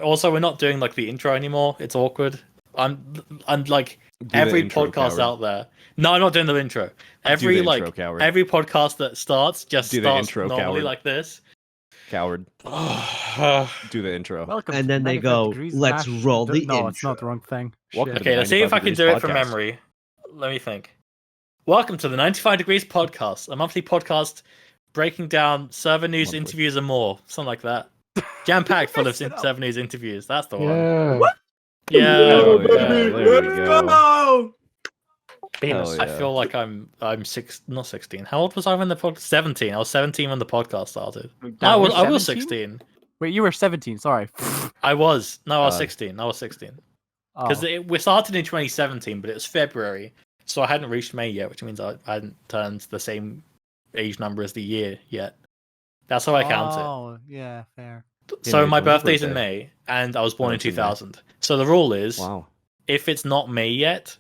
Also, we're not doing like the intro anymore. It's awkward. I'm like Do the every intro, podcast coward. out there. No, I'm not doing the intro. Do Every the like intro, coward. every podcast that starts just Do the starts intro, normally coward. like this. Coward. Okay, Do the intro. Welcome And to then they 95 go, Degrees of "Let's Hash." roll the No, it's not the intro. wrong thing. Welcome Shit. to the let's see if I can 95 do it Degrees from podcast. memory. Let me think. Welcome to the 95 Degrees Podcast, a monthly podcast breaking down server news, Monthly. interviews, and more. Something like that. Jam packed full of Messed it up. server news interviews. That's the one. Yeah. Yeah. Oh, yeah, yeah. there we go. Penis. Hell I yeah. feel like I'm not 16. How old was I when the podcast? 17. I was 17 when the podcast started. No, I was 16. Wait, you were 17. Sorry. I was. No, I was Uh, 16. I was 16. Oh. Because we started in 2017, but it was February, so I hadn't reached May yet, which means I hadn't turned the same age number as the year yet. That's how I count it. Oh, yeah, fair. So May, my when's your birthday's in birthday? May, and I was born Oh, in it's in May. 2000. So the rule is, Wow. if it's not May yet,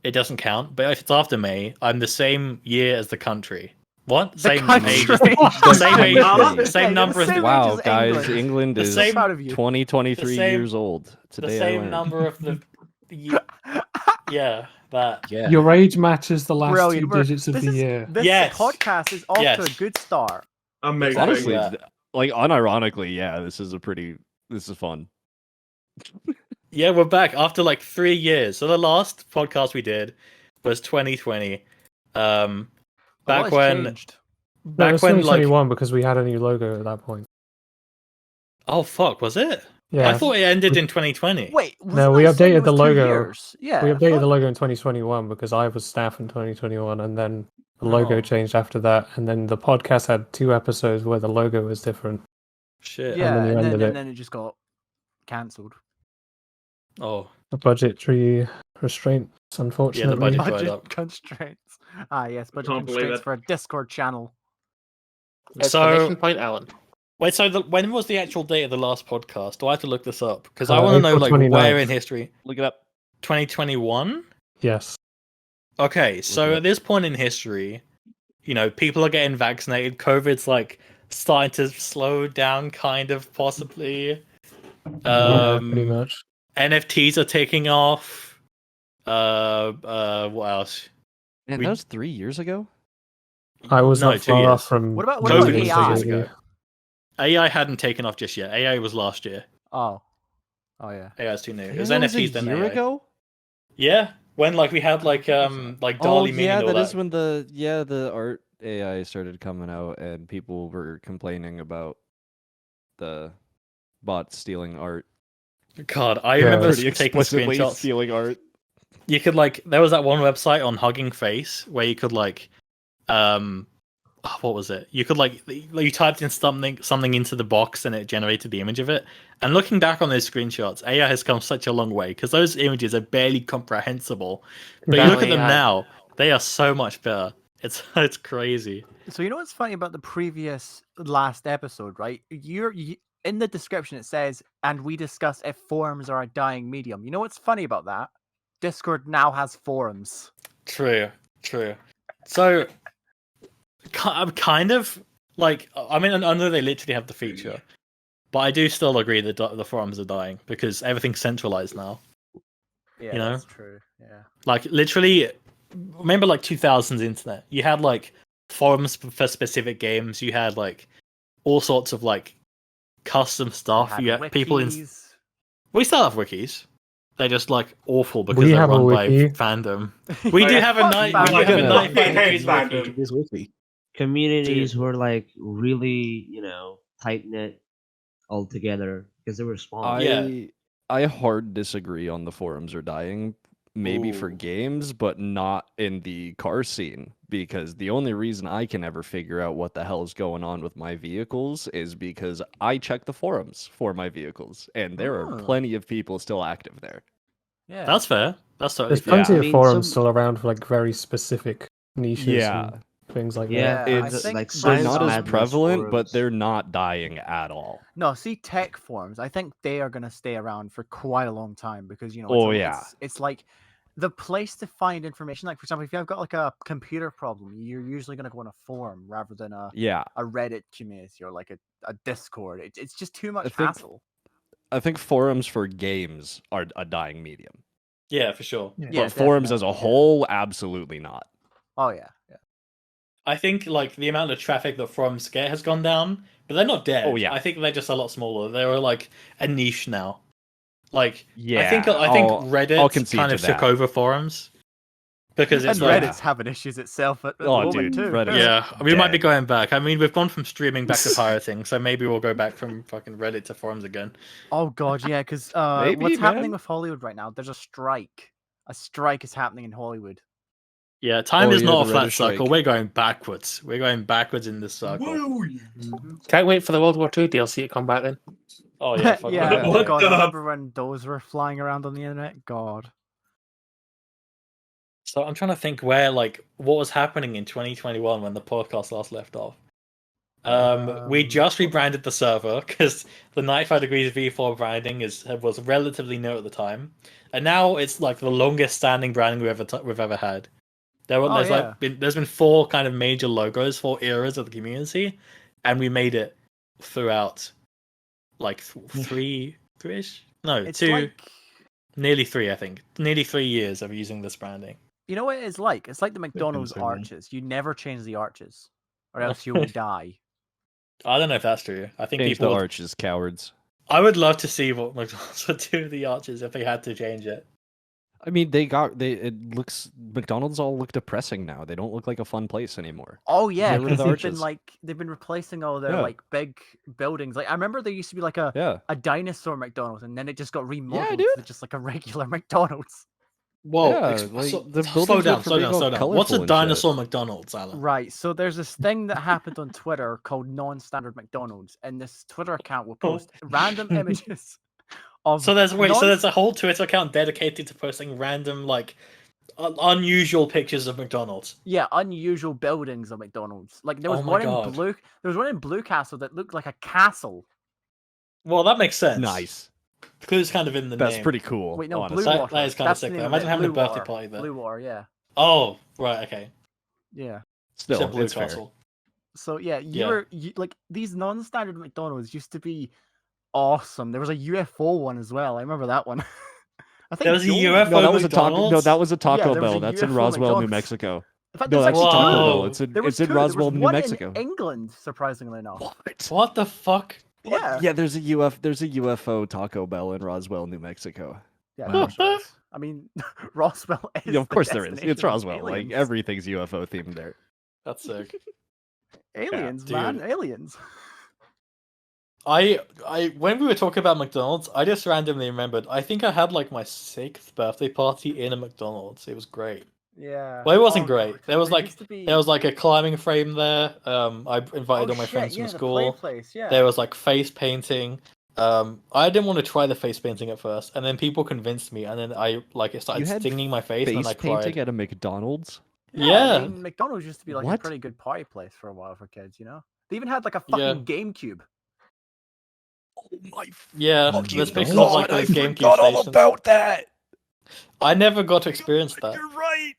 it doesn't count. But if it's after May, I'm the same year as the country. What? Same age as country. same age, Yeah, same number as same the age Wow, as guys, England. England The is same- Proud of you. 23 the same- years old. Today the I same learned. number of the yeah, that. Yeah. Your age matches the last Brilliant. two digits of This the is- year. This Yes. podcast is off to a Yes. good start. Amazing. Honestly, Yeah. like unironically, yeah, this is fun. Yeah, we're back after like 3 years. So the last podcast we did was 2020. A lot Back has when changed. No, it back was when like 2021 because we had a new logo at that point. oh fuck, was it? Yeah, I thought it ended in 2020. Wait, No, wasn't we I saying updated it was the 2 logo. years? Yeah. we updated fuck. the logo in 2021 because I was staff in 2021, and then the logo Oh. changed after that, and then the podcast had 2 episodes where the logo was different. Shit. Yeah, then you and ended then, it. then it just got cancelled. Oh, The budgetary restraints, unfortunately. budget- Dried Budget up. constraints. Ah, yes, budget Can't believe constraints it. for a Discord channel. Exclamation point, Alan. wait. So when was the actual date of the last podcast? Do I have to look this up? Because I Uh, want to know April like 29th. where in history. Look it up. 2021. Yes. Okay, so it at up. this point in history, you know, people are getting vaccinated. COVID's like starting to slow down, kind of possibly. Yeah, pretty much. NFTs are taking off. What else? Man, We- that was 3 years ago. I was No, not 2 far years. off from. What about COVID was 2 AI? years ago. AI hadn't taken off just yet. AI was last year. Oh. Oh, yeah. AI is too new. It was That was NFTs a then year AI. ago. Yeah, when like we had like Oh Dolly Ming yeah, and all that is that. when the art AI started coming out and people were complaining about the bots stealing art. God, I Yeah. remember Pretty taking explicitly screenshots. stealing art. You could like there was that one website on Hugging Face where you could like what was it? You could like you typed in something into the box and it generated the image of it. And looking back on those screenshots, AI has come such a long way because those images are barely comprehensible. But you look at them Barely, now, they are so much better. It's crazy. So you know what's funny about the last episode, right? In the description it says, and we discuss if forums are a dying medium. You know what's funny about that? Discord now has forums. True. So I'm kind of like I mean I know they literally have the feature, but I do still agree that the forums are dying because everything's centralized now. Yeah, You know? that's true. Yeah. Like literally, remember like 2000s internet? You had like forums for specific games. You had like all sorts of like custom stuff. Had You had people in. wikis. We still have wikis. They're just like awful because We they're have a run by wiki. fandom. We do yeah. have a Fuck night. fandom. We do have a Yeah. night Fucking hate wiki. fandom. This wiki. Communities were like really, tight knit all together because they were small. Yeah. I hard disagree on the forums are dying. Maybe for Ooh. games, but not in the car scene. Because the only reason I can ever figure out what the hell is going on with my vehicles is because I check the forums for my vehicles, and there are Oh. plenty of people still active there. Yeah. That's fair. That's totally There's fair. plenty I of mean, forums some- still around for like very specific niches. Yeah. And things like Yeah, that. I It's think like they're Science not as Madness prevalent, but forums. they're not dying at all. No, see tech forums. I think they are going to stay around for quite a long time because Oh, yeah. it's like the place to find information. Like for example, if you've got like a computer problem, you're usually going to go on a forum rather than a Yeah. Reddit community or like a Discord. It's just too much think- hassle. I think forums for games are a dying medium. Yeah, for sure. Yeah, But forums as a definitely, yeah. whole, absolutely not. Oh yeah. I think like the amount of traffic that forums get has gone down, but they're not dead. Oh, yeah. I think they're just a lot smaller. They're like a niche now. Like Yeah, I think I'll Reddit concede kind to of took that. over forums because it's And like Reddit's having issues itself at the Oh, moment dude, too. Reddit's- yeah, we might be dead. going back. I mean, we've gone from streaming back to pirating, so maybe we'll go back from fucking Reddit to forums again. Oh god, yeah, because Maybe, what's happening man. with Hollywood right now? There's a strike. A strike is happening in Hollywood. Yeah, time Oh, is yeah, not a the flat Reddit circle. strike. We're going backwards. We're going backwards in this circle. Can't wait for the World War II DLC to come back then. Oh yeah, fuck yeah, that. oh What god, the- remember when those were flying around on the internet? God. So I'm trying to think where like what was happening in 2021 when the podcast last left off. We just rebranded the server because the 95 Degrees V4 branding was relatively new at the time, and now it's like the longest standing branding we've ever had. There's been 4 kind of major logos, 4 eras of the community, and we made it throughout like 3-ish? No, It's 2, like, nearly 3, I think. Nearly 3 years of using this branding. you know what it's like? It's like the McDonald's so long. arches. You never change the arches, or else you'll die. I don't know if that's true. I think Change people the would- arches, cowards. I would love to see what McDonald's would do with the arches if they had to change it. I mean, McDonald's all look depressing now. They don't look like a fun place anymore. Oh yeah, Get rid of because the they've been arches. they've been replacing all their Yeah. like big buildings. Like I remember there used to be like a Yeah. dinosaur McDonald's, and then it just got remodeled dude. to just like a regular McDonald's. Whoa, Yeah, like, the slow buildings down, look slow down, real slow down. What's colourful a and shit. dinosaur McDonald's, Alan? Right. So there's this thing that happened on Twitter called non-standard McDonald's, and this Twitter account will post random images of So there's non- there's a whole Twitter account dedicated to posting random like unusual pictures of McDonald's. yeah, unusual buildings of McDonald's. Like there was Oh my one God. in Blue there was one in Blue Castle that looked like a castle. Well, that makes sense. Nice. Because it's kind of in the That's name. pretty cool. Wait, no, honestly. Blue That- Water. that is kinda That's the sick, name though. of Imagine it, having a Blue birthday Water. party there. Blue Water, yeah. Oh, right, okay. Yeah. Still, Except Blue it's fair. Castle. So yeah, Yeah. like these non-standard McDonald's used to be awesome. There was a UFO one as well. I remember that one. I think There was a Joel- UFO No, that was a taco. No, McDonald's? that was a Taco there was a Bell. That's in UFO Roswell, New McDonald's. Mexico. In fact, No, there's that's a actually Taco two. Whoa. Bell. It's in There was it's in two. There was Roswell, New one Mexico. in England, surprisingly enough. What? What the fuck? Yeah. Yeah, there's a UFO Taco Bell in Roswell, New Mexico. Yeah, Wow. I'm sure it is. I mean, Roswell is. Yeah, of the course there is. destination It's of Roswell. Like aliens. everything's UFO themed there. That's sick. aliens, Yeah, man, dude. aliens. I when we were talking about McDonald's, I just randomly remembered. I think I had like my 6th birthday party in a McDonald's. It was great. Yeah. Well, it wasn't Oh, great. God, There was like used to be... there was like a climbing frame there. I invited oh, all my shit, friends yeah, from the school. play place, yeah. There was like face painting. I didn't want to try the face painting at first, and then people convinced me, and then it started had stinging my face, and Face I painting cried. at a McDonald's? Yeah. I mean, McDonald's used to be like a What? pretty good party place for a while for kids, you know? They even had like a Yeah. fucking GameCube. Oh my Yeah, fucking there's pictures God, of like I those GameCube forgot all stations. about that. I never got to experience that. You're right.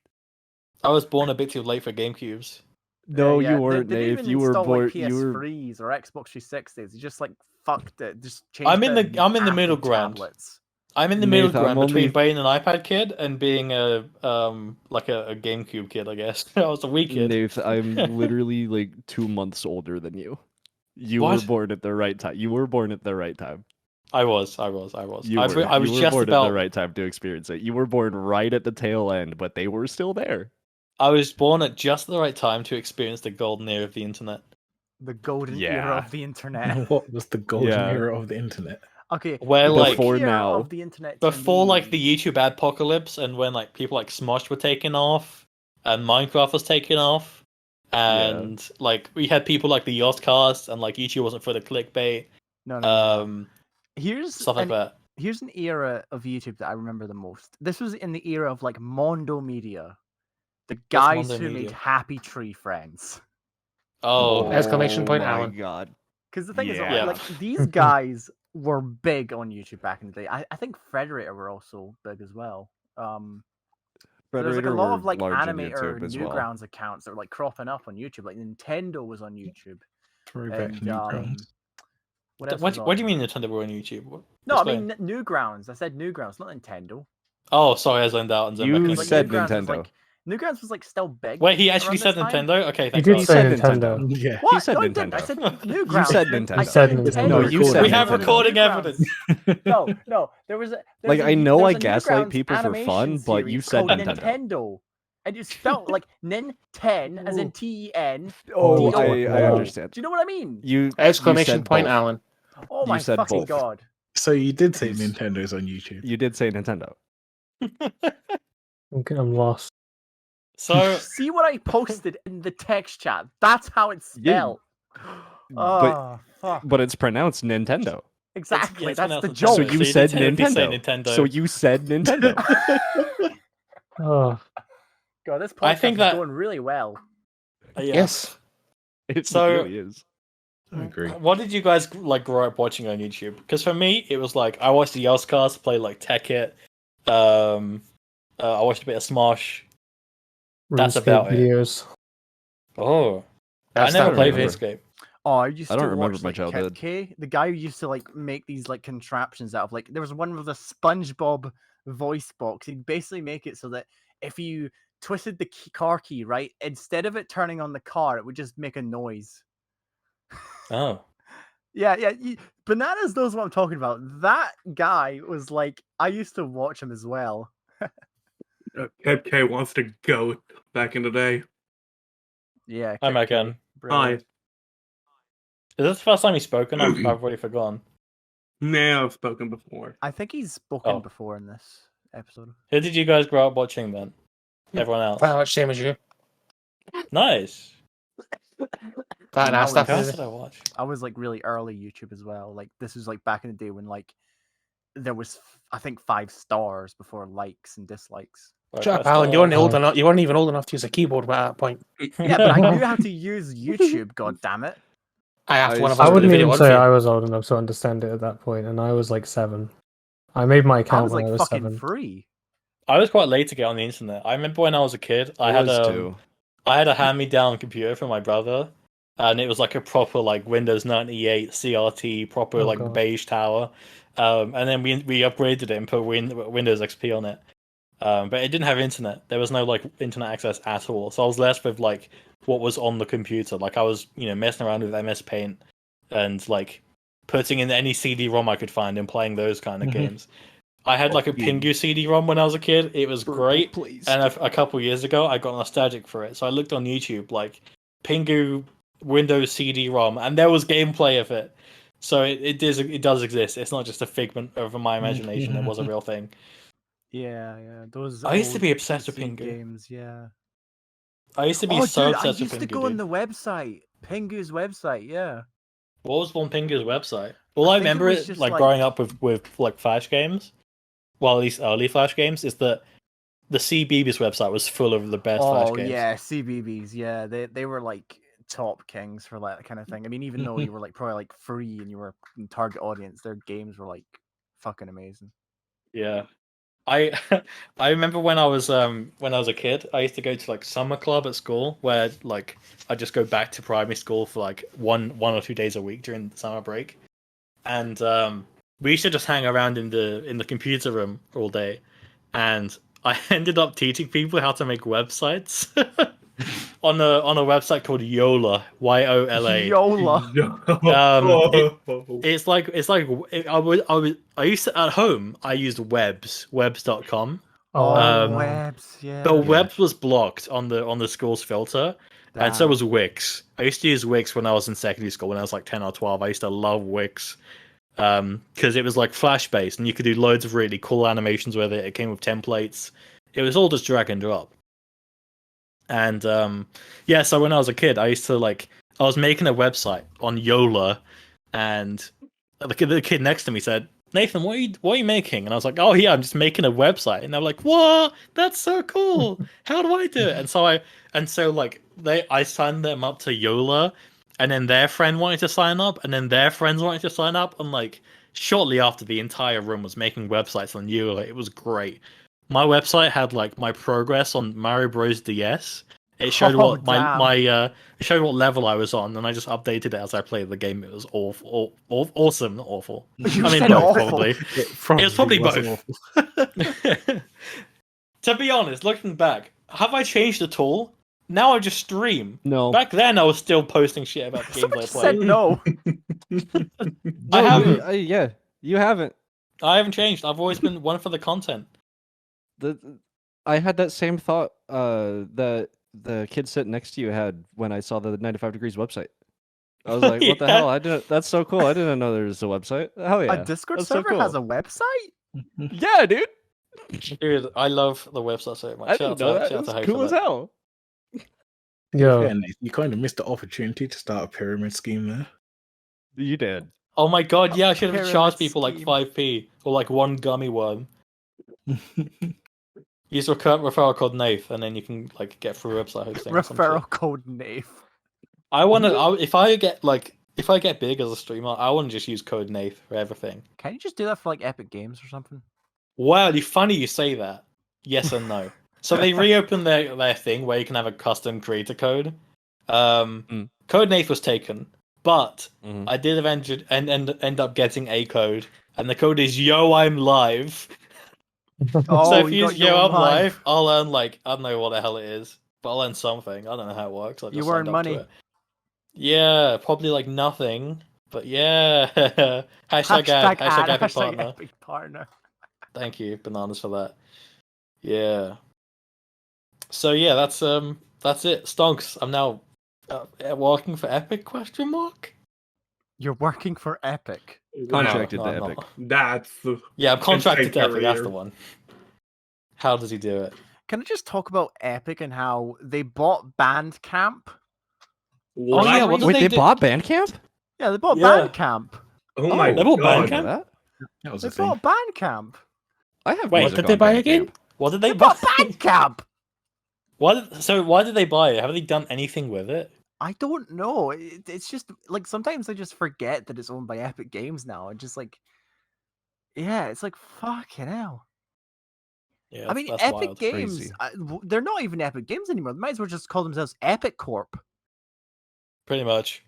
I was born a bit too late for GameCubes. No, Yeah, you they- weren't, they didn't Dave. even You were install, born. like, You were. PS3s or Xbox 360s. You just like fucked it. Just changed I'm in it the- I'm in the Apple middle ground. tablets. I'm in the middle Nathan, I'm ground between only- being an iPad kid and being a like a GameCube kid, I guess. I was a wee kid. Nath, I'm literally like 2 months older than you. You What? were born at the right time. You were born at the right time. I was. You I were, was you just were born about. at the right time to experience it. You were born right at the tail end, but they were still there. I was born at just the right time to experience the golden era of the internet. The golden era Yeah. of the internet. What was the golden Yeah. era of the internet? Okay. Where the like Before golden era now. of the internet to before like me- the YouTube adpocalypse and when like people like Smosh were taken off and Minecraft was taken off and like we had people like the Yostcast and like YouTube wasn't for the clickbait, No, no. Here's stuff like an that. Here's an era of YouTube that I remember the most. This was in the era of like Mondo Media, the guys Mondo who made Media? Happy Tree Friends. Oh, Exclamation point, my Alan. God. Because the thing is, Yeah. like these guys were big on YouTube back in the day. I think Frederator were also big as well. There's like a Predator lot were of like large on animator YouTube as well. Newgrounds accounts that were like cropping up on YouTube. Like Nintendo was on YouTube. Throwback And, Newgrounds. What else? What, was what do on? you mean Nintendo were on YouTube? No, I Explain. mean Newgrounds. I said Newgrounds, not Nintendo. Oh, sorry, I zoned out and zoned You back in. It's like said Newgrounds was Nintendo. like Newgrounds was like still big. Wait, he actually around said this time. Nintendo? Okay, You thank did God. You say said Nintendo. Nintendo. Yeah. What? He said No, I didn't. I Nintendo. said You Newgrounds. said I Nintendo. said Nintendo. Nintendo. No, you said We have Nintendo. recording Newgrounds. evidence. No. There was Like, a, I know there I was a gaslight Newgrounds people for animation fun, but you series said called Nintendo. Nintendo. And it's spelled like Nin-10, as in T-E-N. Oh, D-O-O. I understand. Do you know what I mean? You Exclamation said point, both. Alan. Oh You my said fucking both. god. So you did say Yes. Nintendo's on YouTube. You did say Nintendo. Okay, I'm lost. So, See what I posted in the text chat? That's how it's Yeah, spelled. but- Oh, fuck. But it's pronounced Nintendo. Exactly. it's That's the pronounced joke. So Nintendo. you So said technically say Nintendo. Nintendo. So you said Nintendo. Oh, God, this podcast I think is that- going really well. Yeah. Yes. It So- really is. I agree. What did you guys like grow up watching on YouTube? Because for me, it was like I watched the Yogscast, play like Tekkit. I watched a bit of Smosh. That's RuneScape about it. videos. Oh, That's I never not played remember. RuneScape. Oh, I used I to don't remember watch, my like, childhood. K, the guy who used to like make these like contraptions out of like there was one with a SpongeBob voice box. He'd basically make it so that if you twisted the car key right, instead of it turning on the car, it would just make a noise. Oh, Yeah. Bananas knows what I'm talking about. That guy was like, I used to watch him as well. Kev K wants to go back in the day. Yeah. hi, Kip K, Megan. Hi. brilliant. Is this the first time you've spoken? I've already forgotten. Now I've spoken before. I think he's spoken Oh. before in this episode. Who did you guys grow up watching then? Everyone else. Pretty much same as you. Nice. That and I I was- stuff Who else is did I watch? I was like really early YouTube as well. Like this was like back in the day when like there was I think 5 stars before likes and dislikes. Shut up, Alan. You weren't old enough. You weren't even old enough to use a keyboard at that point. Yeah, but I knew how to use YouTube. God damn it! I asked one of I us I to do wouldn't the video even on say for you. I was old enough to understand it at that point, and I was like 7. I made my I account was when like I was fucking 7. free. I was quite late to get on the internet. I remember when I was a kid, I had a hand-me-down computer from my brother, and it was like a proper like Windows 98 CRT, proper Oh, like God. beige tower. And then we upgraded it and put Windows XP on it. But it didn't have internet. There was no like internet access at all. So I was left with like what was on the computer. Like I was, messing around with MS Paint and like putting in any CD-ROM I could find and playing those kind of games. I had like a Pingu CD-ROM when I was a kid. It was great. Please. And a couple years ago, I got nostalgic for it. So I looked on YouTube, like Pingu Windows CD-ROM, and there was gameplay of it. So it does exist. It's not just a figment of my imagination. It was a real thing. Yeah. Those. I used to old be obsessed with PC Pingu. games. Yeah. I used to be Oh, so dude, I obsessed used with to Pingu. go on Dude. the website, Pingu's website. Yeah. What was on Pingu's website? All I think it remember was it just, like like- growing up with like Flash games. Well, at least early Flash games is that the CBeebies website was full of the best Flash Oh games. yeah, CBBS. Yeah, they were like top kings for that kind of thing. I mean, even though you were like probably like free and you were in target audience, their games were like fucking amazing. Yeah. I I remember when I was a kid, I used to go to like summer club at school where like I just go back to primary school for like one or 2 days a week during the summer break. And we used to just hang around in the computer room all day. And I ended up teaching people how to make websites on a website called Yola, Yola. Yola. It's like I used to at home. I used webs.com. Oh, Um, webs. Yeah. But webs was blocked on the school's filter, and so was Wix. I used to use Wix when I was in secondary school when I was like 10 or 12. I used to love Wix because it was like Flash based, and you could do loads of really cool animations with it. It came with templates. It was all just drag and drop. And so when I was a kid, I was making a website on Yola, and the kid next to me said, "Nathan, what are you making?" And I was like, "Oh yeah, I'm just making a website." And they were like, "What? That's so cool! How do I do it?" And so I signed them up to Yola, and then their friend wanted to sign up, and then their friends wanted to sign up, and like shortly after, the entire room was making websites on Yola. It was great. My website had like my progress on Mario Bros DS, It showed Oh, what my damn. my it showed what level I was on, and I just updated it as I played the game. It was awesome, not awful. You I mean, said both awful. probably. It was probably wasn't both. To be honest, looking back, have I changed at all? Now I just stream. No. Back then, I was still posting shit about the games Someone I just said played. no. I No, haven't. yeah, you haven't. I haven't changed. I've always been one for the content. I had that same thought that the kid sitting next to you had when I saw the 95 Degrees website. I was like, what the Yeah. hell? I didn't. That's so cool. I didn't know there was a website. Hell yeah. A Discord That's so server cool. has a website? Yeah, dude. Dude, I love the website so much. I didn't know that. Shout out It's to Hope cool for as that. hell. Yo, Yeah, Nate, you kind of missed the opportunity to start a pyramid scheme there. You did. Oh my god, yeah, I A should have pyramid charged people like scheme. 5p or like one gummy worm. Use referral code Nath, and then you can like get free website hosting. or some shit. Referral code Nath. I want to. If I get big as a streamer, I want to just use code Nath for everything. Can you just do that for like Epic Games or something? Wow, it's funny you say that. Yes and no. So they reopened their thing where you can have a custom creator code. Code Nath was taken, but Mhm. I did end up getting a code, and the code is Yo I'm live. Oh, So if you you got use your Yo I'm own live. live, I'll earn like I don't know what the hell it is, but I'll earn something. I don't know how it works. I just You signed earn up to money. it. Yeah, probably like nothing, but yeah. hashtag ad, hashtag epic partner. Epic partner. Thank you, bananas, for that. Yeah. So yeah, that's it. Stonks. I'm now working for Epic? Question mark. You're working for Epic. Contracted No, to I'm Epic. not. That's Yeah, I'm contracted to Insane Epic. That's the career. one. How does he do it? Can I just talk about Epic and how they bought Bandcamp? what? yeah, what did Wait, they they do- bought Bandcamp? Yeah, they bought Yeah. Bandcamp. Oh my They bought god. Bandcamp? That? That was They a thing. bought Bandcamp. I have. Wait, music did they on buy Bandcamp. again? What did They they buy? bought Bandcamp. Why did they buy it? Have they done anything with it? I don't know. It's just like sometimes I just forget that it's owned by Epic Games now. And just like, yeah, it's like fucking hell. Yeah, I mean, that's Epic wild. Games, Crazy. they're not even Epic Games anymore. They might as well just call themselves Epic Corp. Pretty much.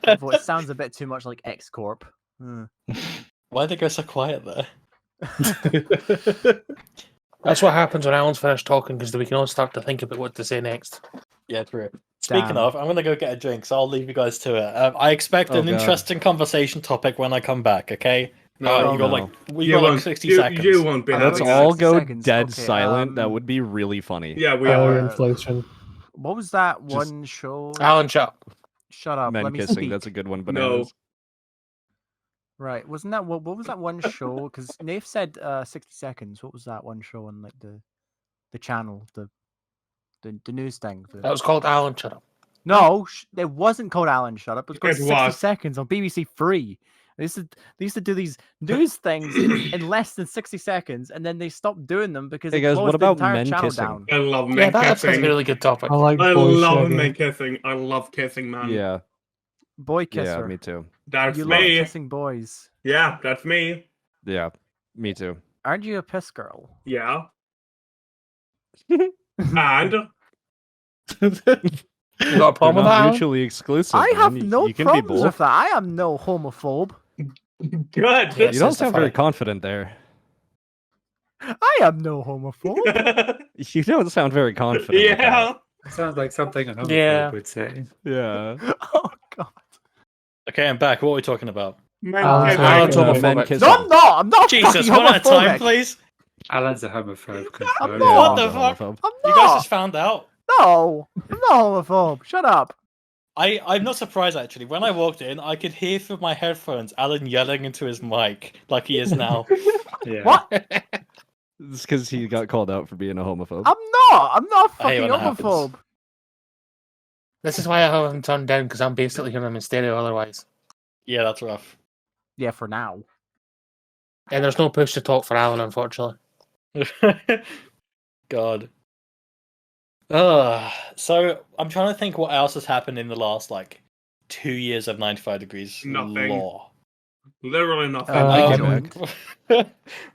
Although it sounds a bit too much like X Corp. Hmm. Why'd they go so quiet there? That's what happens when Alan's finished talking because we can all start to think about what to say next. Yeah, true. Speaking Damn. of, I'm gonna go get a drink, so I'll leave you guys to it. I expect Oh, an God. interesting conversation topic when I come back. Okay? No, you got no. like we you got like won't- 60 you, seconds. You won't be Let's Let's having all that. go 60 seconds. dead Okay, silent. That would be really funny. Yeah, we power are. inflation. What was that Just- one show? Alan, shut up. Shut up. Men Let me kissing. speak. That's a good one. No. Bananas. Right. Wasn't that what was that one show? Because Nath said 60 seconds. What was that one show on like the channel, the news thing? That was called Alan, shut up. No, it wasn't called Alan Shut Up. It was called It 60 was. Seconds on BBC Three. They used to do these news things in less than 60 seconds, and then they stopped doing them because Hey, they guys, closed what about the entire men channel kissing? down. I love Yeah, men that's a kissing. really good topic. I like I boy love shagging. men kissing. I love kissing, man. Yeah. Boy Yeah. kisser. Me too. That's You love me. kissing boys. Yeah, that's me. Yeah. Me too. Aren't you a piss girl? Yeah. And You got a problem with They're that, not Alan? mutually exclusive. I have man. no You can be problems both. with that. I am no homophobe. good. Yes. You don't It's sound very funny. confident there. I am no homophobe. You don't sound very confident. with that. yeah. Sounds like something a homophobe Yeah. would say. Yeah. Oh god. Okay, I'm back. What are we talking about? Men Alan's kissing. Alan's Men homophobic. kissing. No, I'm not. I'm not Jesus, fucking one at a time, homophobic. please. Alan's a homophobe. I'm confirmed. not. What the I'm a fuck? homophobe. I'm You guys not. just found out. No, I'm not homophobe. Shut up. I'm not surprised actually. When I walked in, I could hear through my headphones Alan yelling into his mic like he is now. Yeah. What? It's because he got called out for being a homophobe. I'm not. I'm not a I hate fucking when that happens. homophobe. This is why I have him turned down because I'm basically hearing him in stereo otherwise. Yeah, that's rough. Yeah, for now. And there's no push to talk for Alan, unfortunately. God. So I'm trying to think what else has happened in the last like 2 years of 95 Degrees Nothing. lore. Literally nothing. I Um, Jack.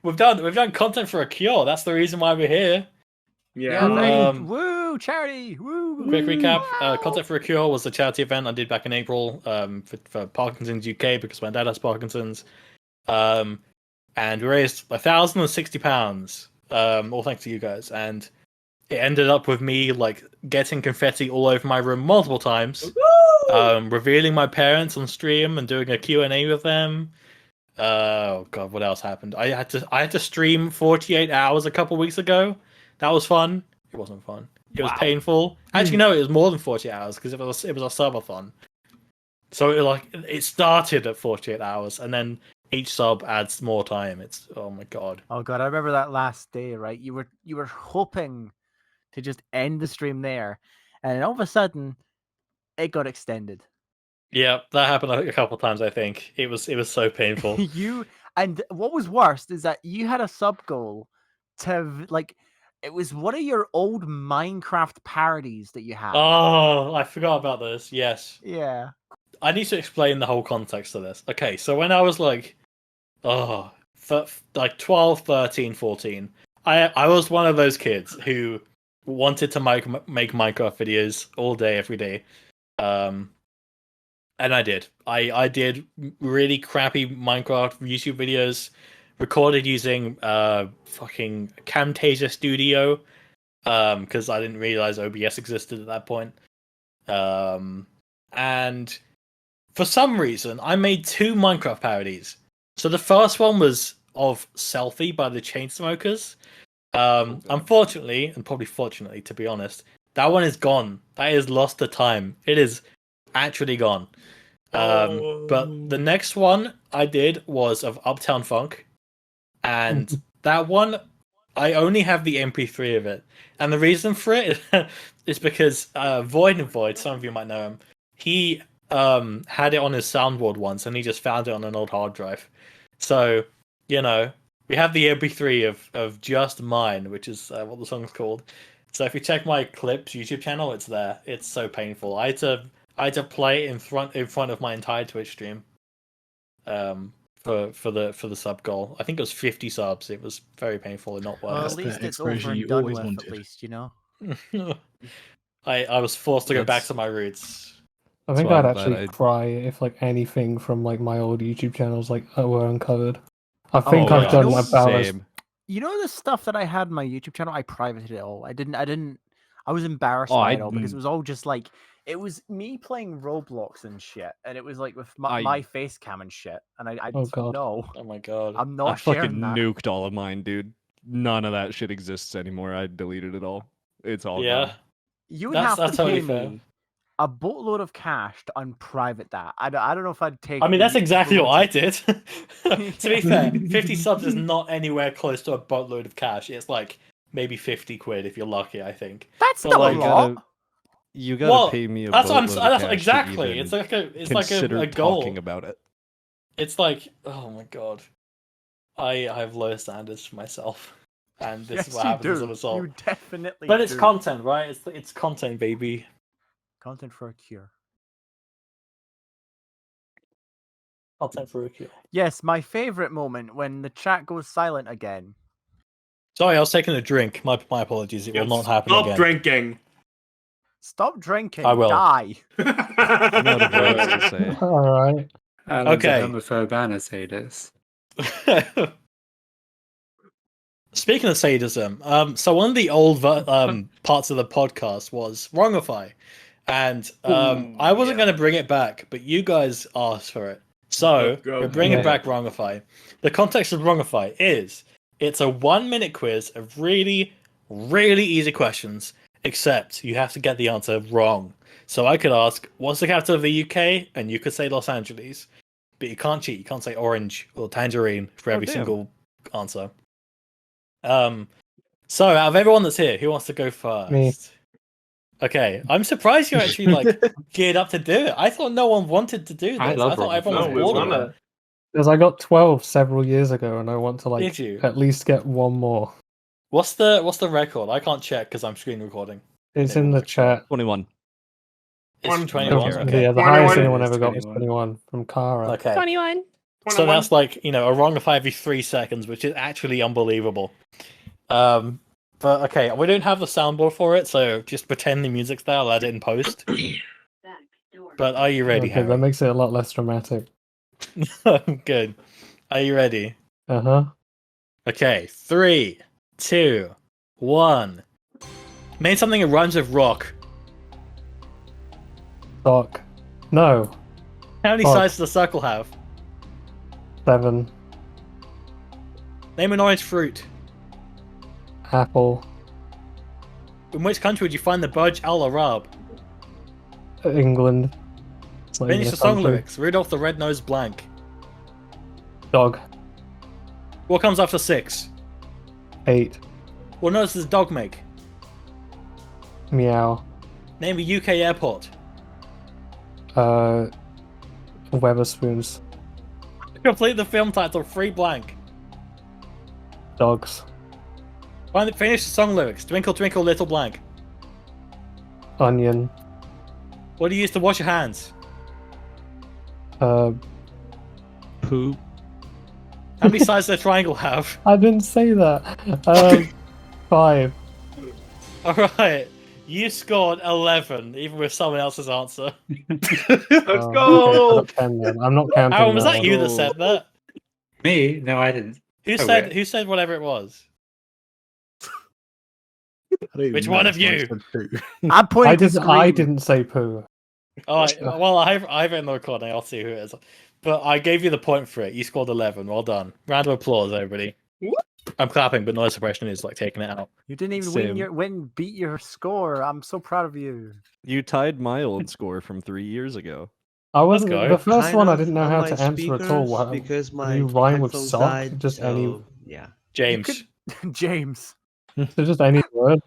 we've done content for a cure. That's the reason why we're here. Yeah, Yeah. woo, charity, woo. Quick recap: Wow. Content for a Cure was a charity event I did back in April for Parkinson's UK because my dad has Parkinson's, and we raised £1,060. All thanks to you guys, and it ended up with me like getting confetti all over my room multiple times, revealing my parents on stream and doing a Q&A with them. Oh god, what else happened? I had to stream 48 hours a couple weeks ago. That was fun. It wasn't fun. It was painful. Actually, no, it was more than 48 hours because it was a subathon. So it started at 48 hours, and then each sub adds more time. It's oh my god. Oh god, I remember that last day, right? You were hoping to just end the stream there, and then all of a sudden, it got extended. Yeah, that happened a couple times. I think it was so painful. And what was worst is that you had a sub goal to like. It was one of your old Minecraft parodies that you had. Oh, I forgot about this. Yes. Yeah. I need to explain the whole context of this. Okay, so when I was like 12, 13, 14, I was one of those kids who wanted to make Minecraft videos all day, every day. And I did. I did really crappy Minecraft YouTube videos recorded using fucking Camtasia Studio because I didn't realize OBS existed at that point. And for some reason, I made 2 Minecraft parodies. So the first one was of Selfie by the Chainsmokers. Unfortunately, and probably fortunately, to be honest, that one is gone. That is lost to time. It is actually gone. But the next one I did was of Uptown Funk. And that one, I only have the MP3 of it. And the reason for it is because Void and Void, some of you might know him, he had it on his soundboard once and he just found it on an old hard drive. So, we have the MP3 of Just Mine, which is what the song's called. So if you check my Clips YouTube channel, it's there. It's so painful. I had to play it in front of my entire Twitch stream. For the sub goal. I think it was 50 subs. It was very painful and not Well, worth at That's it. the least it's over expression and you done always with. wanted. At least, you know. I was forced to go back That's- to my roots. I think why I'd I'm glad actually cry if like anything from like my old YouTube channels were uncovered. I think Oh, I've yeah. done You know- about as Same. You know the stuff that I had on my YouTube channel. I privated it all. I didn't. I was embarrassed Oh, by I it all because it was all just like it was me playing Roblox and shit, and it was like with my face cam and shit. And I Oh, God. no, Oh my god. I'm I not fucking sharing that. nuked all of mine, dude. None of that shit exists anymore. I deleted it all. It's all Yeah. gone. You would That's have to totally pay fair. me a boatload of cash to unprivate that. I don't know if I'd take. I mean, that's the exactly what I influence did. To be fair, 50 subs is not anywhere close to a boatload of cash. It's like maybe 50 quid if you're lucky, I think. That's But, still like, a lot. You gotta Well, pay me a that's what I'm. boatload of That's cash to exactly. even It's like consider a goal. talking about it. It's like, oh my god, I have low standards for myself, and this Yes, is what you happens as a do. result. You definitely. But it's do. content, right? It's content, baby. Content for a cure. Content for a cure. Yes, my favorite moment when the chat goes silent again. Sorry, I was taking a drink. My apologies. It will not happen Stop again. drinking. Stop drinking. I will. Die. I'm out of words to say. all right. Okay. I'm gonna say this. Speaking of sadism, so one of the old parts of the podcast was Wrongify, and I wasn't going to bring it back, but you guys asked for it, so Go. we're bringing Yeah. back Wrongify. The context of Wrongify is it's a 1-minute quiz of really, really easy questions, except you have to get the answer wrong. So I could ask, "What's the capital of the UK?" and you could say Los Angeles, but you can't cheat. You can't say orange or tangerine for every damn. single answer. So out of everyone that's here, who wants to go first? Me. Okay, I'm surprised you're actually like geared up to do it. I thought no one wanted to do this. I love thought everyone No, was we bored of wanna- it. Because I got 12 several years ago, and I want to Did you? at least get one more. What's the record? I can't check because I'm screen recording. It's Yeah, in the we'll chat. 21. It's 21. 21. Okay. Okay. Yeah, the highest 21 anyone is ever got was 21. 21 from Kara. Okay. 21. So that's like, you know, a wrong reply every 3 seconds, which is actually unbelievable. But okay, we don't have the soundboard for it, so just pretend the music's there. I'll add it in post. But are you ready, Okay, Harry? that makes it a lot less dramatic. Good. Are you ready? Uh-huh. Okay, 3, 2, 1. Name something that rhymes with rock. Doc. No. How many Rock. sides does a circle have? 7. Name an orange fruit. Apple. In which country would you find the Burj Al Arab? England. It's not even Finish a the song country. lyrics. Rudolph the Red-Nosed Blank. Dog. What comes after 6? 8. What noise does a dog make? Meow. Name a UK airport. Weatherspoons. Complete the film title, Free Blank. Dogs. Finish the song lyrics. Twinkle Twinkle Little Blank. Onion. What do you use to wash your hands? Poop. How many sides does a triangle have? I didn't say that. 5. Alright. You scored 11, even with someone else's answer. Let's Oh, go! okay, 10 then. I'm not counting. Aaron, was that one. you that said that? Me? No, I didn't. Who Oh, said wait. who said whatever it was? I don't even Which know one if of I you? said poo. I'm pointing I to didn't. I screen. didn't say poo. Alright, well, I have it in the recording. I'll see who it is. But I gave you the point for it. You scored 11. Well done. Round of applause, everybody. I'm clapping, but noise suppression is like taking it out. You didn't even Same. beat your score. I'm so proud of you. You tied my old score from 3 years ago. I wasn't go. the first Kind one. I of didn't know on how my to answer at all. speakers What, because my you rhyme with headphones sock? died, Just any, so, yeah. James. James. so just any word.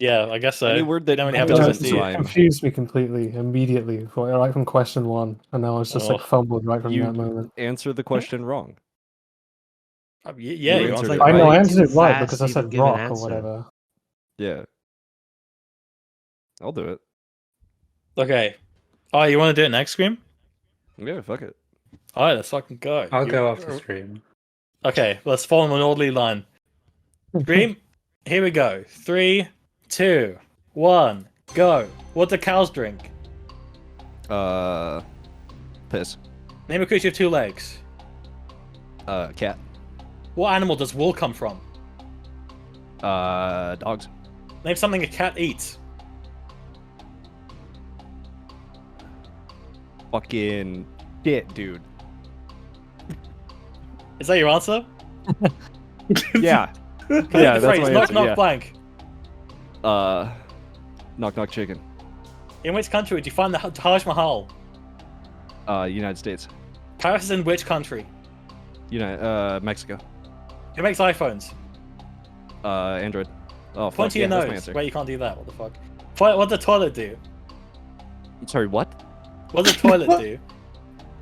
Yeah, I guess so. Any word that don't really have doesn't a It choice, do you? rhyme. confused me completely immediately, right from question 1, and I was just like Oh. fumbled right from You that moment. answer the question wrong. Yeah, You you answered answered it it I know I right. answered it Too right fast because I to said even give an rock or answer. whatever. Yeah. I'll do it. Okay. Oh, you want to do it next, Scream? Yeah, fuck it. Alright, let's fucking go. I'll go off the stream. Okay, let's follow an orderly line. Scream, here we go. 3, 2, 1, go. What do cows drink? Piss. Name a creature with 2 legs. Cat. What animal does wool come from? Dogs. Name something a cat eats. Fucking shit, dude. Is that your answer? Yeah. Complete Yeah, the that's phrase. my Knock answer, knock yeah. blank. Knock knock chicken. In which country would you find the Taj Mahal? United States. Paris is in which country? Mexico. Who makes iPhones? Android. Oh, Point fuck, to your yeah, that's my nose. answer. Wait, you can't do that. What the fuck? What does the toilet do? Sorry, what? What does the toilet do?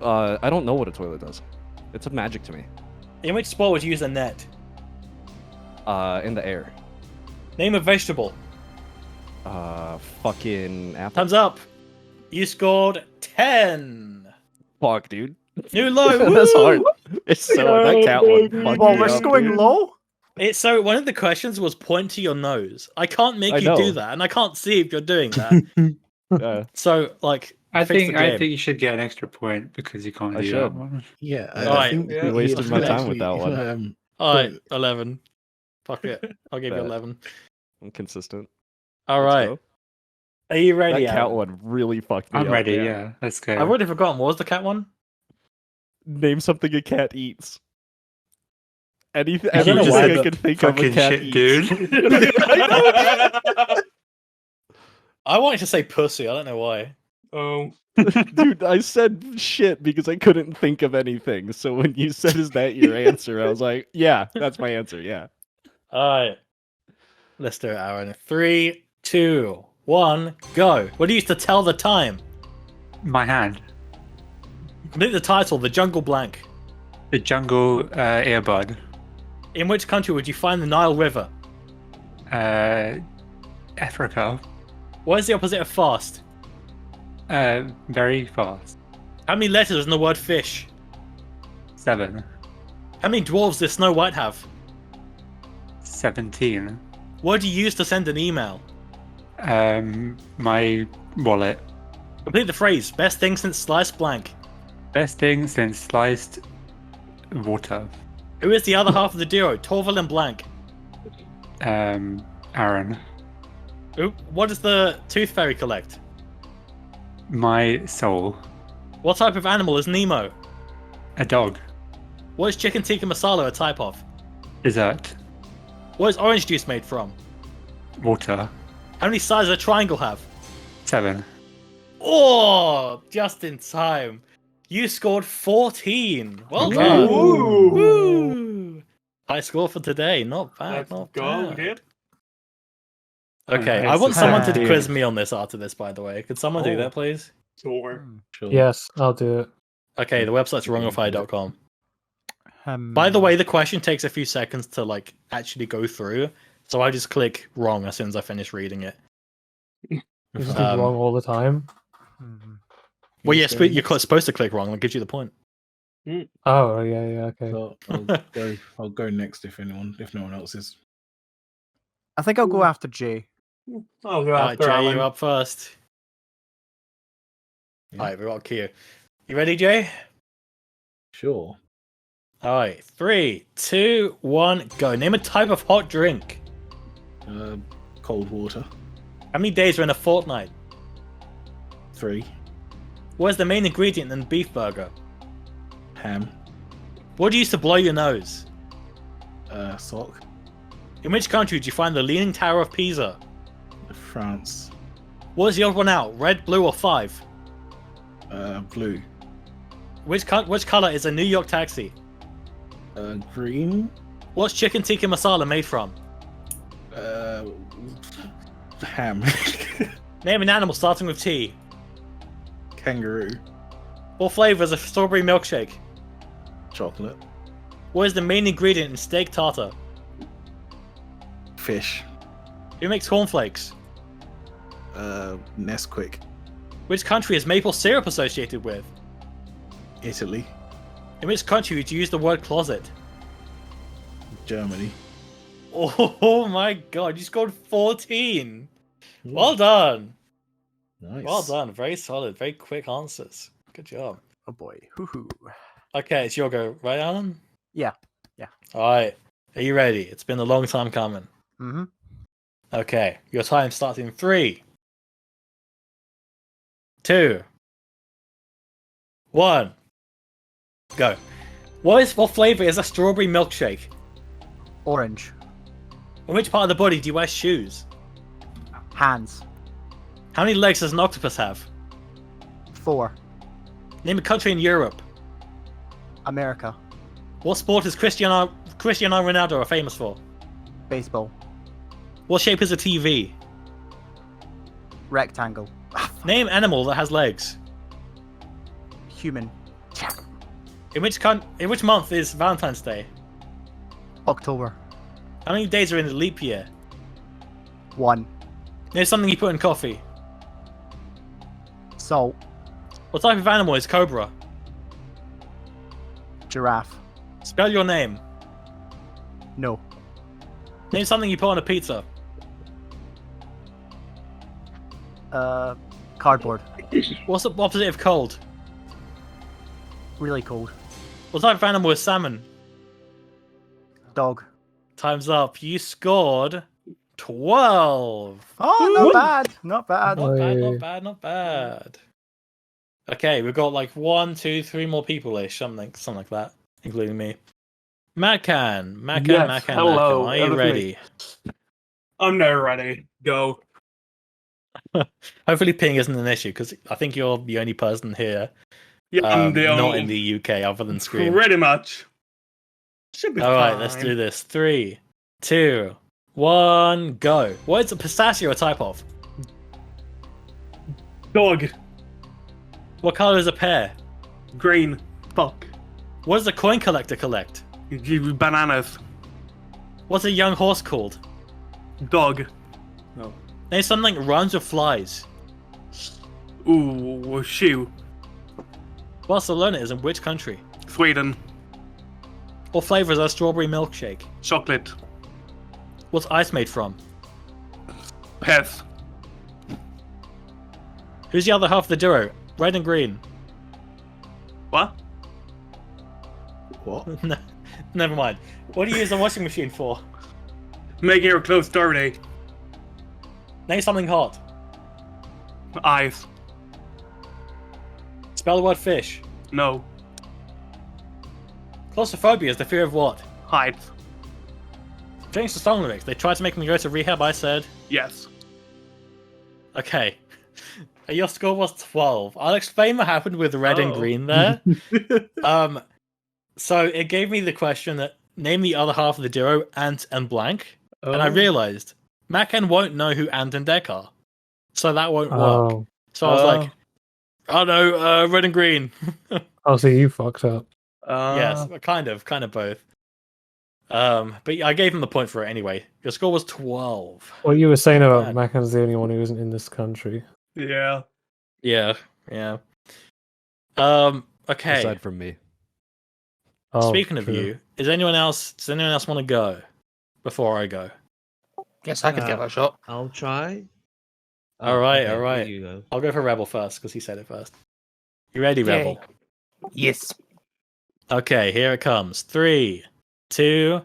I don't know what a toilet does. It's a magic to me. In which sport would you use a net? In the air. Name a vegetable. Fucking apple. Thumbs up. You scored 10. Fuck, dude. New low. That's woo! hard. It's so that cat one. fucked Well, me we're up, scoring dude. low. It's so one of the questions was point to your nose. I can't make I you do know. that, and I can't see if you're doing that. Yeah. So like, I fix think the game. you should get an extra point because you can't I do should. that one. Yeah, Alright. You wasted my time with that one. all right, 11. Fuck it, I'll give you Bet. 11. I'm consistent. All Let's right, go. are you ready? That cat Aaron? one really fucked me I'm up. ready, yeah. Let's go. I've already forgotten. What was the cat one? Name something a cat eats. Anything I don't know why, I but can think of a Fucking cat shit, eats. dude. I wanted to say pussy. I don't know why. Oh, Dude, I said shit because I couldn't think of anything. So when you said, "Is that your answer?" I was like, "Yeah, that's my answer." Yeah. All right, let's do it, Aaron. 3, 2, 1, go. What do you use to tell the time? My hand. Complete the title. The Jungle Blank. The jungle earbud. In which country would you find the Nile River? Africa. What is the opposite of fast? Very fast. How many letters in the word fish? 7. How many dwarves does Snow White have? 17. What do you use to send an email? My wallet. Complete the phrase. Best thing since sliced blank. Best thing since sliced water. Who is the other half of the duo? Torval and Blank. Aaron. What does the Tooth Fairy collect? My soul. What type of animal is Nemo? A dog. What is chicken tikka masala a type of? Dessert. What is orange juice made from? Water. How many sides does a triangle have? 7. Oh, just in time. You scored 14. Well Okay. done. Ooh. Woo. High score for today. Not bad. Let's Not go, bad. kid. Okay, I It's want someone to fine. quiz me on this after this, by the way. Could someone do Oh. that, please? Sure. Sure. Yes, I'll do it. Okay, the website's wrongify.com. By Hmm. the way, the question takes a few seconds to like actually go through, so I just click wrong as soon as I finish reading it. You just do Um, wrong all the time. Mhm. Well, yes, but you're supposed to click wrong. That gives you the point. Oh, yeah, okay. So I'll go next if no one else is. I think I'll go after Jay. I'll go Alright, after Jay, Alan. you're up first. Yeah. Alright, we've got Q. You ready, Jay? Sure. Alright, 3, 2, 1, go. Name a type of hot drink. Cold water. How many days are in a fortnight? 3. What is the main ingredient in beef burger? Ham. What do you use to blow your nose? Sock. In which country did you find the Leaning Tower of Pisa? France. What is the odd one out? Red, blue, or 5? Blue. Which color is a New York taxi? Green. What's chicken tikka masala made from? Ham. Name an animal starting with T. Kangaroo. What flavor is a strawberry milkshake? Chocolate. What is the main ingredient in steak tartare? Fish. Who makes cornflakes? Nesquik. Which country is maple syrup associated with? Italy. In which country would you use the word closet? Germany. Oh my god, you scored 14! Well done! Nice. Well done, very solid, very quick answers. Good job. Oh boy. Hoo-hoo. Okay, it's your go, right, Alan? Yeah. Alright, are you ready? It's been a long time coming. Mm-hmm. Okay, your time starts in 3, 2, 1, go. What flavor is a strawberry milkshake? Orange. In which part of the body do you wear shoes? Hands. How many legs does an octopus have? 4. Name a country in Europe. America. What sport is Cristiano Ronaldo famous for? Baseball. What shape is a TV? Rectangle. Name animal that has legs. Human. In which month is Valentine's Day? October. How many days are in the leap year? 1. Name something you put in coffee. Salt. What type of animal is cobra? Giraffe. Spell your name. No. Name something you put on a pizza. Cardboard. What's the opposite of cold? Really cold. What type of animal is salmon? Dog. Time's up. You scored 12. Oh, not bad. Not bad. Not bad, Oi. not bad, not bad. Okay, we've got like 1, 2, 3 more people-ish, something like that, including me. Macan, Yes, hello, are you that was me. ready? I'm now ready. Go. Hopefully ping isn't an issue, because I think you're the only person here Yeah, I'm the not only. in the UK other than Scream. Pretty much. Should be Alright, fine. let's do this. 3, 2, 1, go. What is a pistachio a type of? Dog. What colour is a pear? Green. Fuck. What does a coin collector collect? Bananas. What's a young horse called? Dog. Name something that rhymes with flies. Ooh, shoe. Barcelona is in which country? Sweden. What flavor is a strawberry milkshake? Chocolate. What's ice made from? Pass. Who's the other half of the duo? Red and green. What? What? No, never mind. What do you use a washing machine for? Making your clothes dirty. Name something hot. Eyes. Spell the word fish. No. Claustrophobia is the fear of what? Heights. Change the song lyrics. They tried to make me go to rehab. I said, Yes. okay. Your score was 12. I'll explain what happened with red and Oh. green there. So it gave me the question that name the other half of the duo, Ant and blank. And I realized Macken won't know who Ant and Deck are. So that won't work. Oh, So I was like, oh no, red and green. oh, so you fucked up. Yes, kind of both. But yeah, I gave him the point for it anyway. Your score was 12. What you were saying about Bad. Maccan's the only one who isn't in this country. Yeah. Yeah. Okay. Aside from me. Oh, Speaking of true. you, does anyone else want to go before I go? Guess I could give it a shot. I'll try. All right, okay, all right. here you go. I'll go for Rebel first because he said it first. You ready, Yay. Rebel? Yes. Okay, here it comes. 3, 2,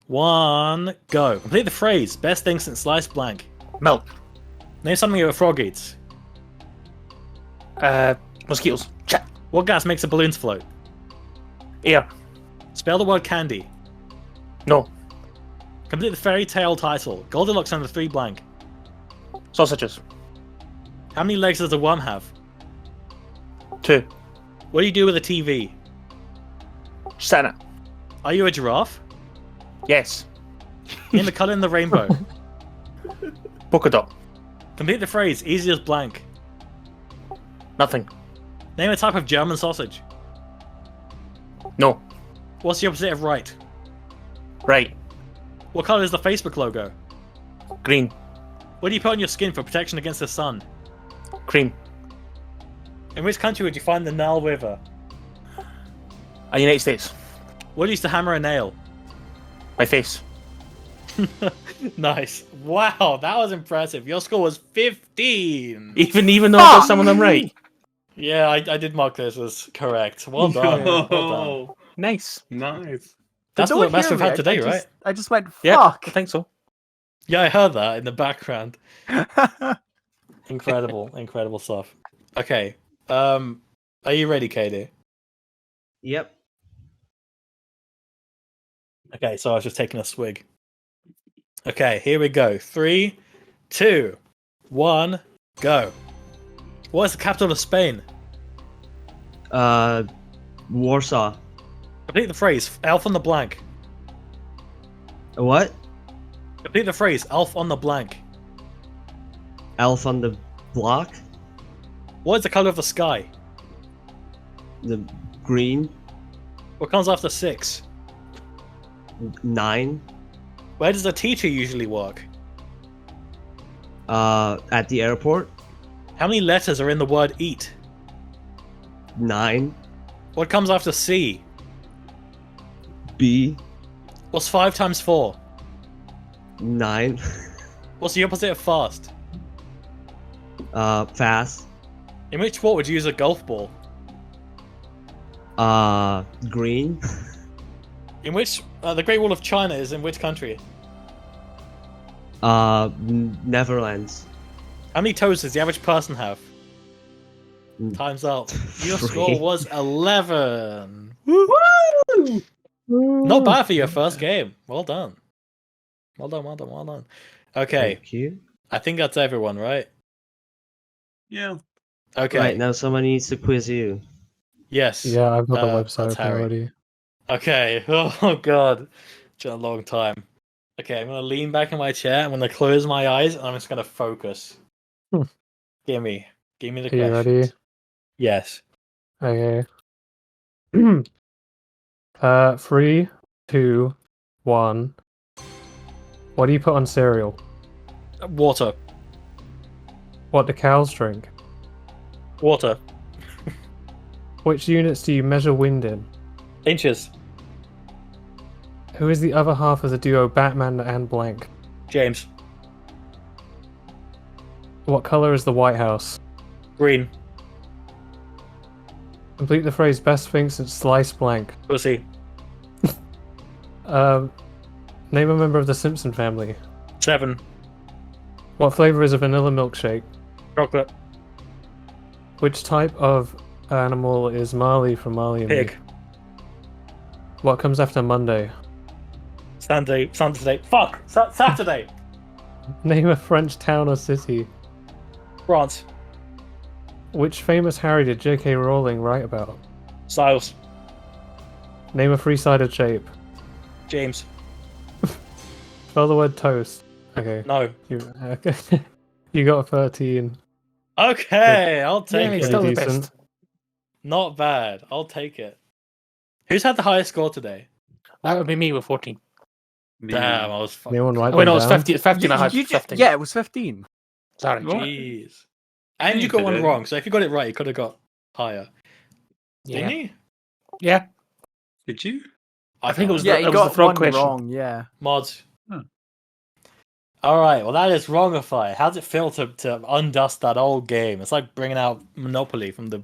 1, go. Complete the phrase. Best thing since sliced blank. Milk. Name something a frog eats. Mosquitoes. Chat. What gas makes the balloons float? Air. Spell the word candy. No. Complete the fairy tale title. Goldilocks and the 3 blank. Sausages. How many legs does a worm have? 2. What do you do with a TV? Sat in it. Are you a giraffe? Yes. Name the color in the rainbow. Polka dot. Complete the phrase. Easy as blank. Nothing. Name a type of German sausage. No. What's the opposite of right? Right. What color is the Facebook logo? Green. What do you put on your skin for protection against the sun? Cream. In which country would you find the Nile River? United States. What used to hammer a nail? My face. Nice. Wow, that was impressive. Your score was 15. Even though I got some of them right. Yeah, I did mark this as correct. Well done. Well done. Nice. Nice. That's Did no the one best hear we've had me? today, I right? just, I just went, Yeah, fuck. I think so. Yeah, I heard that in the background. Incredible stuff. Okay. Are you ready, Katie? Yep. Okay, so I was just taking a swig. Okay, here we go. 3, 2, 1, go. What is the capital of Spain? Warsaw. Complete the phrase. Elf on the blank. What? Complete the phrase. Elf on the blank. Elf on the block. What is the color of the sky? The green. What comes after 6? 9. Where does the teacher usually work? At the airport. How many letters are in the word eat? 9. What comes after C? B. What's 5 times 4? 9. What's the opposite of fast? Fast. In which sport would you use a golf ball? Green. In which the Great Wall of China is in which country? Netherlands. How many toes does the average person have? Mm. Time's up. Your 3. score was 11. Woo! Not bad for your first game. Well done. Well done. Okay, Thank you. I think that's everyone, right? Yeah. Okay. Right, now someone needs to quiz you. Yes. Yeah, I've got the website that's open Harry. already. Okay. Oh god. It's been a long time. Okay, I'm gonna lean back in my chair. I'm gonna close my eyes, and I'm just gonna focus. Hmm. Give me the Are you questions. ready? Yes. Okay. 3, 2, 1. What do you put on cereal? Water. What do cows drink? Water. Which units do you measure wind in? Inches. Who is the other half of the duo Batman and blank? James. What color is the White House? Green. Complete the phrase best thing since sliced blank. Pussy. Name a member of the Simpson family. 7. What flavor is a vanilla milkshake? Chocolate. Which type of animal is Marley from Marley and Me? Pig. What comes after Monday? Sunday. Fuck! Saturday! Name a French town or city. France. Which famous Harry did J.K. Rowling write about? Styles. Name a three-sided shape. James. Spell the word toast. Okay. No. Okay. You got 13. Okay, I'll take Yeah, it. still the decent. best. Not bad. I'll take it. Who's had the highest score today? That would be me with 14. Damn, I was fucking. Anyone write Oh, wait, them no, it's down? 50. 15. I had You 15. yeah, it was 15. Sorry. Jeez. And you You got one didn't. wrong, so if you got it right, you could have got higher. Yeah. Didn't you? Yeah. Did you? I think it was Yeah, the- he it was got the frog one question. wrong. Yeah. Mods. Huh. All right, well that is wrongify. How's it feel to undust that old game? It's like bringing out Monopoly from the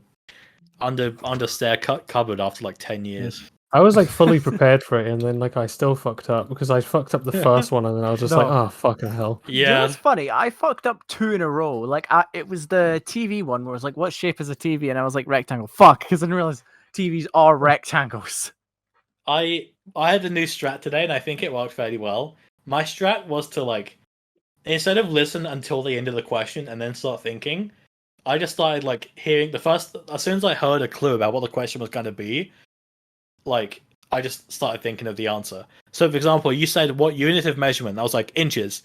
under stair cupboard after like 10 years. I was like fully prepared for it, and then like I still fucked up because I fucked up the first one, and then I was just like, No. oh fucking hell. You know Yeah, what's funny? I fucked up 2 in a row. Like, it was the TV one where it was like, what shape is a TV? And I was like, rectangle. Fuck, because I didn't realize TVs are rectangles. I had a new strat today, and I think it worked fairly well. My strat was to like, instead of listen until the end of the question and then start thinking, I just started like hearing the first. As soon as I heard a clue about what the question was going to be, like I just started thinking of the answer. So, for example, you said what unit of measurement? I was like inches,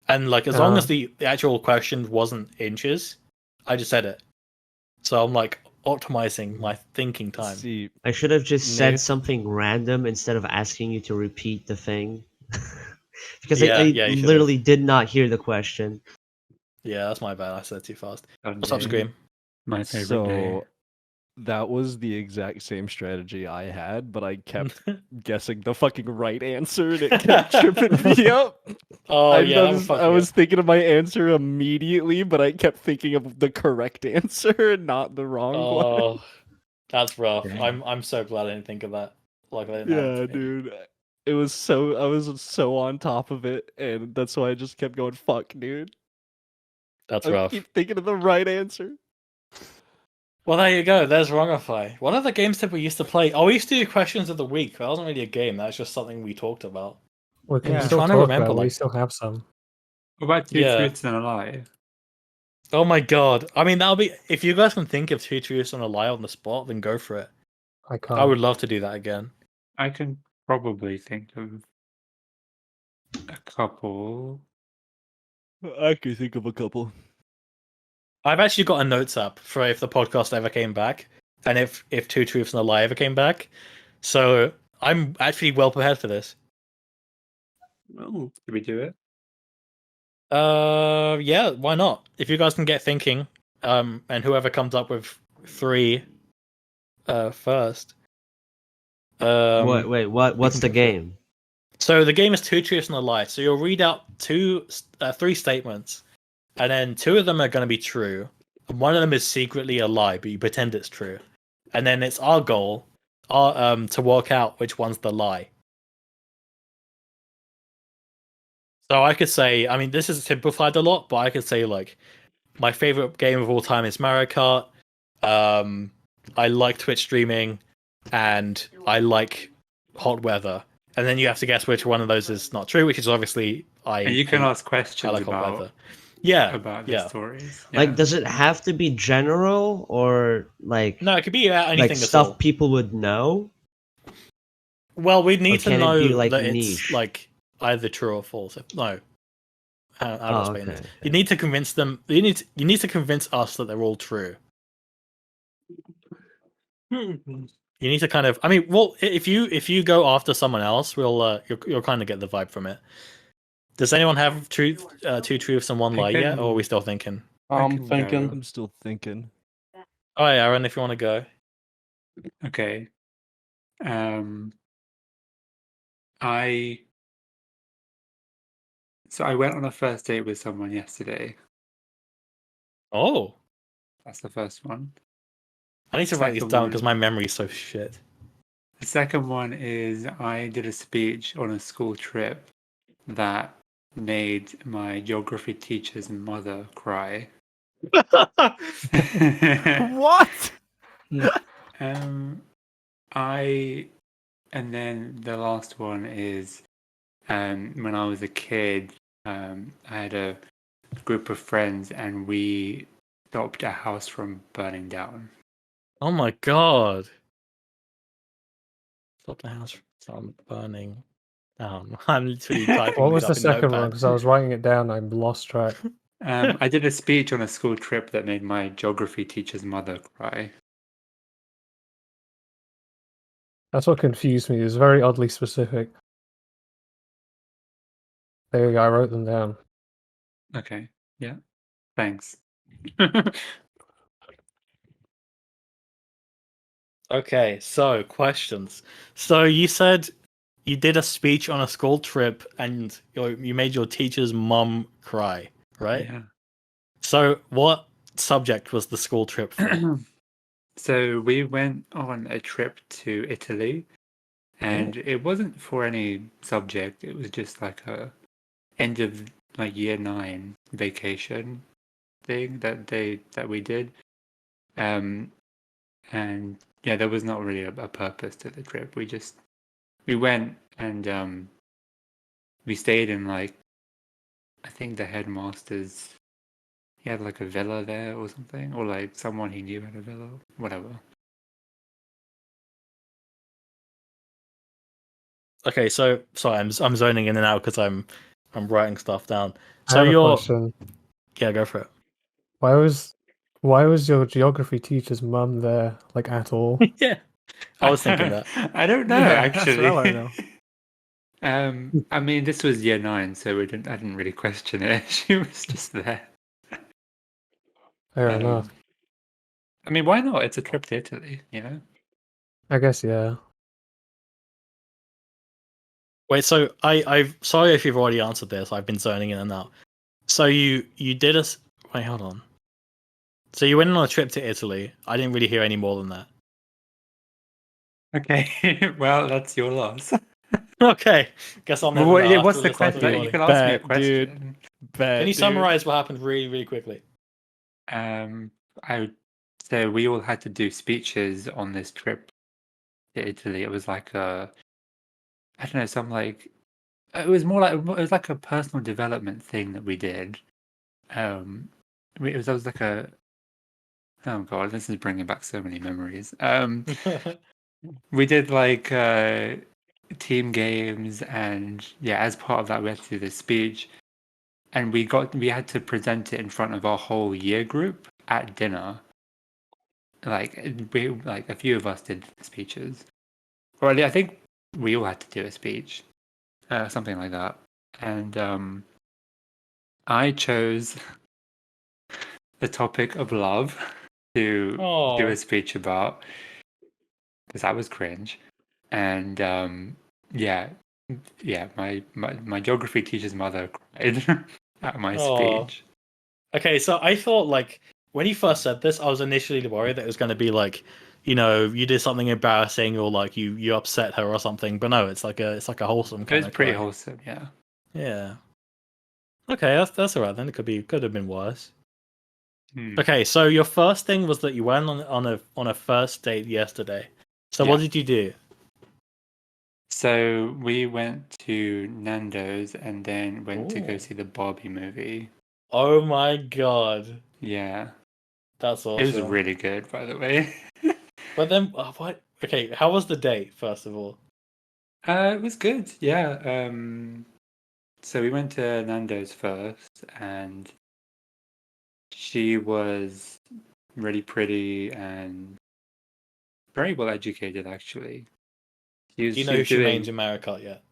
and like as long as the actual question wasn't inches, I just said it. So I'm like optimizing my thinking time. See, I should have just said Nate? something random instead of asking you to repeat the thing. Because Yeah, I yeah, you should've. literally did not hear the question. Yeah, that's my bad. I said too fast. Sunday, What's up, Scream? My favorite so day. that was the exact same strategy I had, but I kept guessing the fucking right answer, and it kept tripping me up. Oh yeah, that would fuck I me was up. thinking of my answer immediately, but I kept thinking of the correct answer and not the wrong one. Oh, that's rough. Damn. I'm so glad I didn't think of that. Like I didn't have Yeah, it to me. dude. I was so on top of it, and that's why I just kept going, fuck, dude. That's I rough. keep thinking of the right answer. Well, there you go. There's Wrongify. What other games did we used to play? Oh, we used to do questions of the week. That wasn't really a game. That was just something we talked about. We can Yeah. still Trying to talk remember, about it. We like- still have some. What about two Yeah. truths and a lie? Oh my god. I mean, that'll be if you guys can think of 2 truths and a lie on the spot, then go for it. I can't. I would love to do that again. I can probably think of a couple. I can think of a couple. I've actually got a notes app for if the podcast ever came back, and if 2 truths and a lie ever came back. So I'm actually well prepared for this. Oh, did we do it? Yeah, why not? If you guys can get thinking, and whoever comes up with 3, first. What's the game? So the game is 2 truths and a lie. So you'll read out 3 statements, and then 2 of them are going to be true, and 1 of them is secretly a lie, but you pretend it's true. And then it's our goal, to work out which one's the lie. So I could say, I mean, this is simplified a lot, but I could say like, my favorite game of all time is Mario Kart. I like Twitch streaming, and I like hot weather. And then you have to guess which one of those is not true, which is obviously And you can hate- ask questions I like hot about weather. Yeah, about the yeah. stories. Like, Yeah. does it have to be general or like No, it could be about anything like at stuff all. people would know? Well, we'd need to can it know be, like, that it's niche? like either true or false. No, how to Oh, explain okay. this? You need to convince them. You need to convince us that they're all true. You need to kind of. I mean, well, if you go after someone else, we'll you'll kind of get the vibe from it. Does anyone have 2 truths and 1 lie yet, or are we still thinking? I I'm can thinking. go. I'm still thinking. Oh yeah, Aaron, if you want to go. Okay. I went on a first date with someone yesterday. Oh, That's the first one. I need to write these Second down one. because my memory's so shit. The second one is I did a speech on a school trip that made my geography teacher's mother cry. What? And then the last one is when I was a kid, I had a group of friends and we stopped a house from burning down. Oh my god. Stop the house from burning down. I'm literally typing What was these the up in second one? Notepad. Because I was writing it down. I lost track. I did a speech on a school trip that made my geography teacher's mother cry. That's what confused me. It was very oddly specific. There you go. I wrote them down. Okay, yeah, thanks. Okay, so questions. So you said you did a speech on a school trip and you made your teacher's mum cry, right? Yeah. So what subject was the school trip for? So we went on a trip to Italy, and it wasn't for any subject. It was just like a end of like year 9 vacation thing that we did. And yeah, there was not really a purpose to the trip. We went and we stayed in like, I think the headmaster's, he had like a villa there or something, or like someone he knew had a villa, whatever. Okay, so sorry, I'm zoning in and out because I'm writing stuff down. I So have a you're question. yeah, go for it. Why was your geography teacher's mum there, like, at all? Yeah, I was thinking that. I don't know, Yeah, that's actually. what I wanna know. I mean, this was year 9, so I didn't really question it. She was just there. Fair Um, enough. I mean, why not? It's a trip to Italy, you know? I guess, yeah. Wait, so I've sorry if you've already answered this. I've been zoning in and out. So you did wait, hold on. So you went on a trip to Italy. I didn't really hear any more than that. Okay, well, that's your loss. Okay, guess I'll never know. I'll have What's to the listen to question? You recording. can ask me a Bet, dude. question. Bet, Can you dude. summarize what happened really, really quickly? So we all had to do speeches on this trip to Italy. It was like I don't know, some like, it was like a personal development thing that we did. It was like a, oh god, this is bringing back so many memories. We did like team games, and yeah, as part of that, we had to do this speech, and we had to present it in front of our whole year group at dinner. Like a few of us did speeches, or I think we all had to do a speech, something like that. And I chose the topic of love to do a speech about, because that was cringe. And yeah, my geography teacher's mother cried at my speech. Okay, so I thought like when you first said this, I was initially worried that it was going to be like, you know, you did something embarrassing or like you upset her or something. But no, it's like a wholesome It kind was of pretty cry. wholesome, yeah. Yeah. Okay, that's alright then. It could have been worse. Okay, so your first thing was that you went on a first date yesterday. So what Yeah. did you do? So we went to Nando's and then went to go Ooh. see the Barbie movie. Oh my god, Yeah, that's it was awesome. really good, by the way. But then what? Okay, how was the date first of all? It was good, yeah. So we went to Nando's first, and she was really pretty and very well educated, actually. Do you know who she made your Mario Kart yet?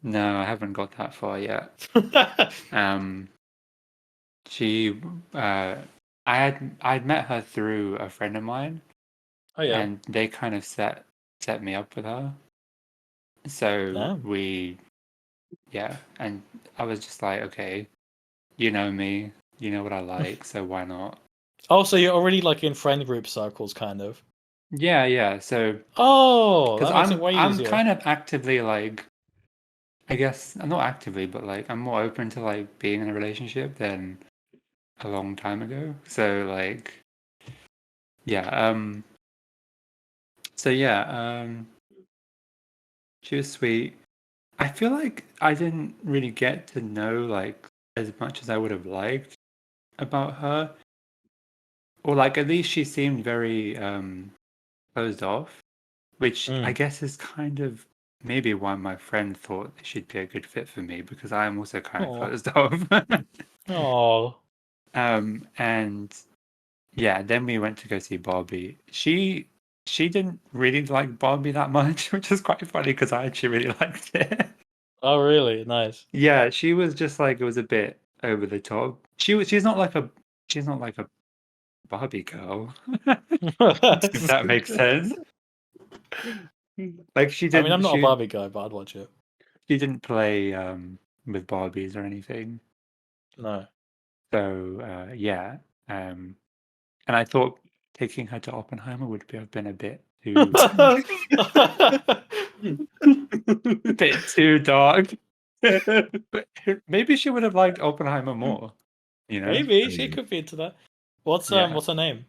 No, I haven't got that far yet. She, I'd met her through a friend of mine, Oh yeah. and they kind of set me up with her. So Oh. and I was just like, okay, you know me, you know what I like, so why not? Oh, so you're already like in friend group circles, kind of. Yeah. So Oh, because that makes it way I'm easier. kind of actively like, I guess I'm not actively, but like I'm more open to like being in a relationship than a long time ago. So like, yeah. So yeah. She was sweet. I feel like I didn't really get to know like as much as I would have liked about her, or like at least she seemed very closed off, which I Mm. guess is kind of maybe why my friend thought she'd be a good fit for me because I am also kind of Oh. closed off. Oh. And yeah, then we went to go see Barbie. She didn't really like Barbie that much, which is quite funny because I actually really liked it. Oh, really? Nice. Yeah, she was just like it was a bit over the top. She's not like a Barbie girl. If that makes sense. Like I mean, I'm not a Barbie guy, but I'd watch it. she didn't play with Barbies or anything. No. So yeah. And I thought taking her to Oppenheimer would have been a bit too a bit too dark. But maybe she would have liked Oppenheimer more, you know? Maybe she could be into that. What's Yeah. what's her name?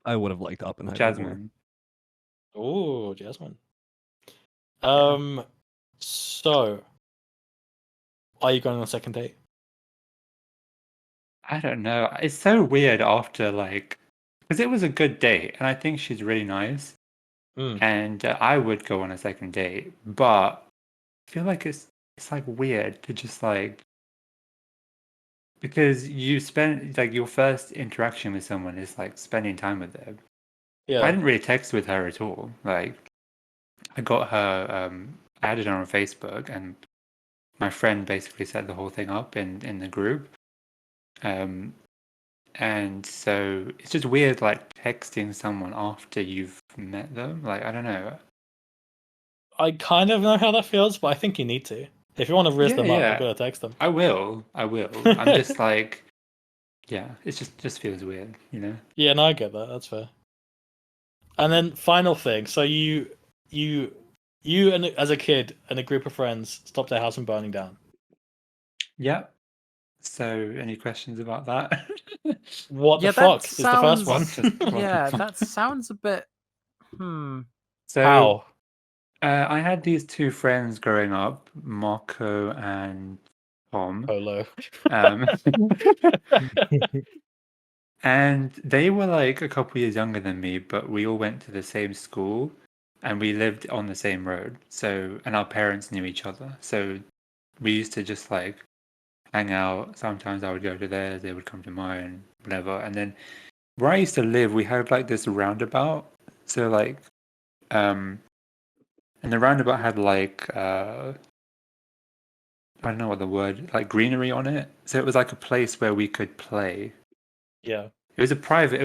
I would have liked Oppenheimer more. Jasmine. Oh, Jasmine. Yeah. So are you going on a second date? I don't know. It's so weird after like because it was a good date and I think she's really nice Mm. and I would go on a second date, but I feel like it's like weird to just like because you spend like your first interaction with someone is like spending time with them. I Yeah. didn't really text with her at all. Like I got her I added her on Facebook and my friend basically set the whole thing up in the group. And so it's just weird like texting someone after you've met them. Like I don't know. I kind of know how that feels, but I think you need to. If you want to riz them up, you Yeah. gotta text them. I will. I'm just like yeah, it's just feels weird, you know? Yeah, no, I get that. That's fair. And then final thing. So you and as a kid and a group of friends stopped their house from burning down. Yeah. So any questions about that? What the Yeah, fuck that is the first one? Yeah, that sounds a bit. So How? I had these two friends growing up, Marco and Tom. Polo. And they were like a couple years younger than me, but we all went to the same school and we lived on the same road. So, and our parents knew each other. So we used to just like hang out. Sometimes I would go to theirs, they would come to mine, whatever. And then where I used to live, we had like this roundabout. So like, and the roundabout had like, I don't know what the word, like greenery on it. So it was like a place where we could play. Yeah. It was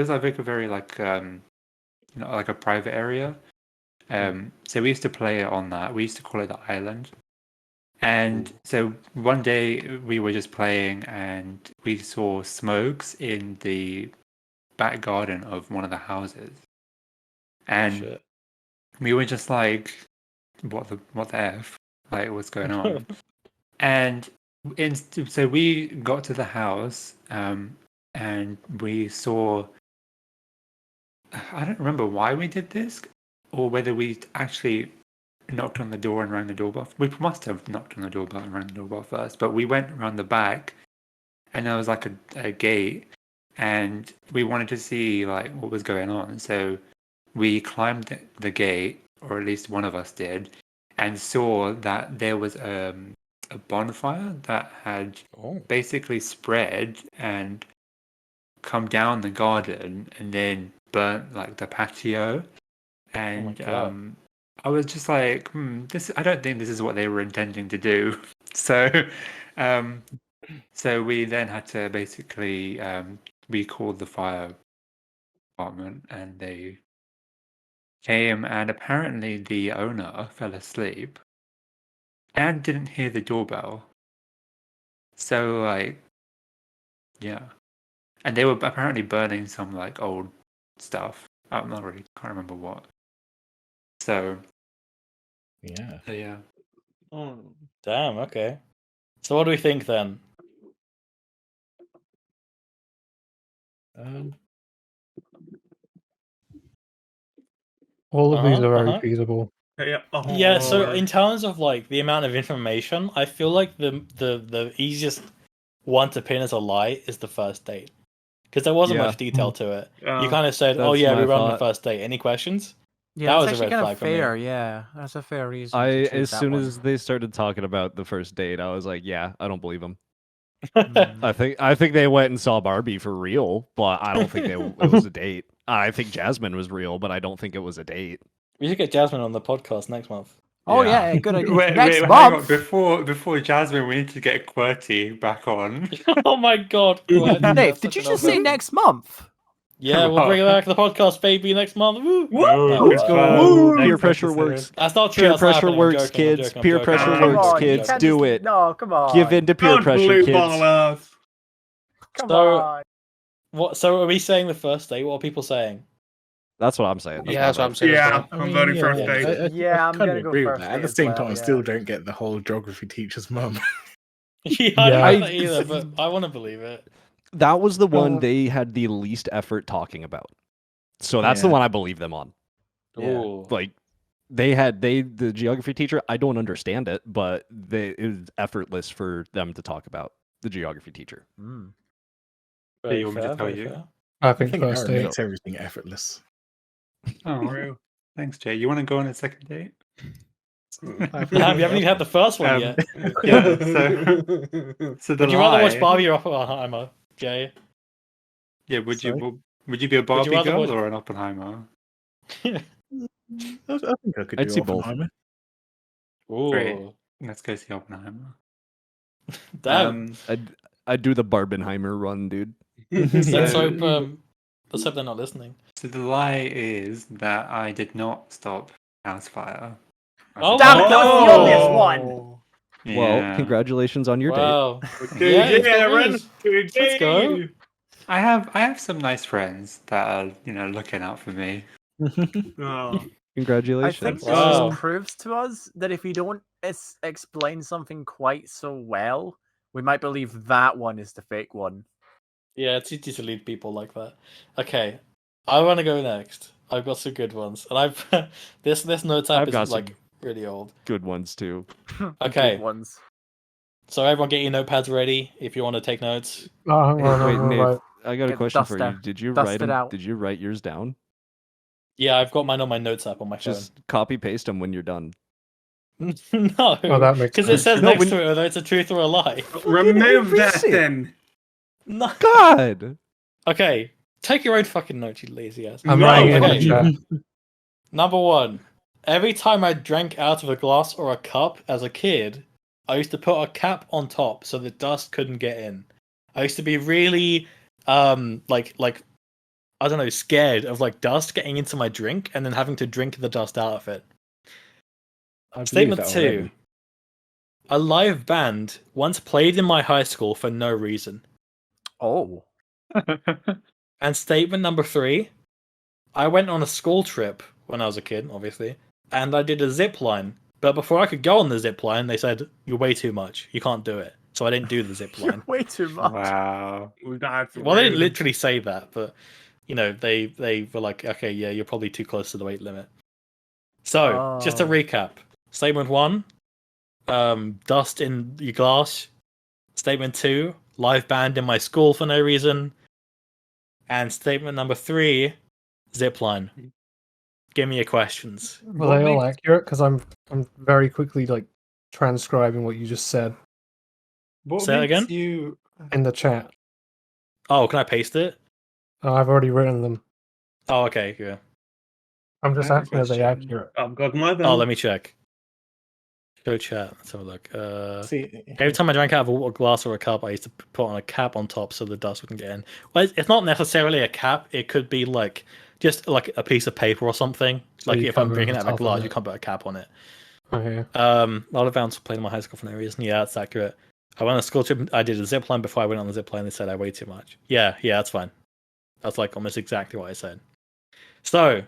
like a very like like a private area. So we used to play it on that. We used to call it the island. And so one day we were just playing and we saw smokes in the back garden of one of the houses. And Shit. we were just like, what the F? Like what's going on? And so we got to the house, and we saw. I don't remember why we did this, or whether we actually knocked on the door and rang the doorbell. We must have knocked on the doorbell and rang the doorbell first, but we went around the back, and there was like a gate, and we wanted to see like what was going on. So we climbed the gate, or at least one of us did, and saw that there was a bonfire that had basically spread and come down the garden and then burnt like the patio. And God. I was just like, this I don't think this is what they were intending to do. So so we then had to basically we called the fire department and they came and apparently the owner fell asleep and didn't hear the doorbell. So like, yeah, and they were apparently burning some like old stuff. I'm not really can't remember what. So Yeah. yeah, Damn. Okay. So what do we think then? All of these are very Uh-huh. feasible. Yeah. Yeah, so Oh. in terms of like the amount of information, I feel like the easiest one to pin as a lie is the first date. Because there wasn't Yeah. much detail to it. You Uh, kind of said, "Oh That's yeah, we my were on the thought. first date." Any questions? Yeah, That that's was a actually red kind flag of for me. fair. Yeah, that's a fair reason. I to choose as that soon one. as they started talking about the first date, I was like, yeah, I don't believe them. Mm. I think they went and saw Barbie for real, but I don't think it was a date. I think Jasmine was real, but I don't think it was a date. We should get Jasmine on the podcast next month. Oh Yeah. yeah, good idea. wait, Next hang month. on. Before Jasmine, we need to get QWERTY back on. Oh my god, what? Dave, That's did such you an just say offer. next month? Yeah, we'll bring it back to the podcast, baby, next month. Woo! Woo! Let's go. Woo! Peer Next pressure episode. works. That's not true. Peer That's not pressure happening. I'm works, joking, I'm kids. joking, I'm Peer joking, pressure I'm Come works, joking, on, I'm you kids. joking. Do it. No, come on. Give in to peer Don't pressure, blue kids. ball us. Come So- on. What? So are we saying the first date? What are people saying? That's what I'm saying. Yeah, that's what I'm saying. Yeah, As well. I'm voting first yeah, date. Yeah, I'm kinda gonna go agree with first that. At date the as same well, time, I yeah. still don't get the whole geography teacher's mum. Yeah, I don't Yeah. know that either, but I want to believe it. That was the one Uh, they had the least effort talking about. So that's the Yeah. one I believe them on. Yeah. Ooh. Like the geography teacher, I don't understand it, but it was effortless for them to talk about the geography teacher. Mm. Very you want me to fair, tell very you? fair. I I think think first Aaron date. makes everything effortless. Oh, thanks, Jay. You want to go on a second date? Damn, you haven't even had the first one yet. Yeah. So the Would you rather watch lie- Barbie or Oppenheimer, Jay? Yeah. Would Sorry? you be a Would Barbie you rather girl watch- or an Oppenheimer? I think I could I'd do see both. Oppenheimer. Ooh, Great. Let's go see Oppenheimer. damn. I'd do the Barbenheimer run, dude. let's so- hope they're not listening. So the lie is that I did not stop house fire. Oh Damn my it, that was the obvious one. Well, congratulations on your date. Wow. Okay, Yeah, it's yeah, got run news. to Let's go. Jay. I have some nice friends that are looking out for me. Oh. I Congratulations. think this Wow. just proves to us that if we don't explain something quite so well, we might believe that one is the fake one. Yeah, it's easy to lead people like that. Okay, I want to go next. I've got some good ones, and I've this note app I've got is some like really old. Good ones too. Okay. Good ones. So everyone, get your notepads ready if you want to take notes. Oh, hang on, Wait, hang on, Nate, right. I got a Get question dust for you. out. Did you Dust write it out. Did you write yours down? Yeah, I've got mine on my notes app on my Just copy paste them when you're done. phone. No, Oh, that makes because it sense. says No, next when- to it whether it's a truth or a lie. Remove that Erase it. then. No. God. Okay, take your own fucking notes, you lazy ass. I'm No, writing it in okay. the chat. Number one, every time I drank out of a glass or a cup as a kid, I used to put a cap on top so the dust couldn't get in. I used to be really, like I don't know, scared of like dust getting into my drink and then having to drink the dust out of it. I believe Statement that 2. already. A live band once played in my high school for no reason. Oh. And statement number 3. I went on a school trip when I was a kid, obviously, and I did a zip line. But before I could go on the zip line, they said, "You're way too much. You can't do it." So I didn't do the zip line. Way too much. Wow. That's Well, they didn't rude. literally say that, but they were like, "Okay, yeah, you're probably too close to the weight limit." So, just to Oh. recap: Statement 1, dust in your glass. Statement 2, live band in my school for no reason. And statement number 3, zip line. Give me your questions. Were they all accurate? Because I'm very quickly like transcribing what you just said What Say that makes again? you? in the chat. Oh, can I paste it? I've already written them. Oh, okay, yeah. I'm just I have a asking, are they question. accurate? I've got my Oh, let me check. Show chat. Let's have a look. See, Every time I drank out of a glass or a cup, I used to put on a cap on top so the dust wouldn't get in. Well, it's not necessarily a cap. It could be like just like a piece of paper or something. So Like you if I'm cover drinking the out of a top of glass, it. you can't put a cap on it. Okay. A lot of bands were playing in my high school for no reason. Yeah, that's accurate. I went on a school trip. I did a zip line before I went on the zip line. They said I weighed too much. Yeah, that's fine. That's like almost exactly what I said. So,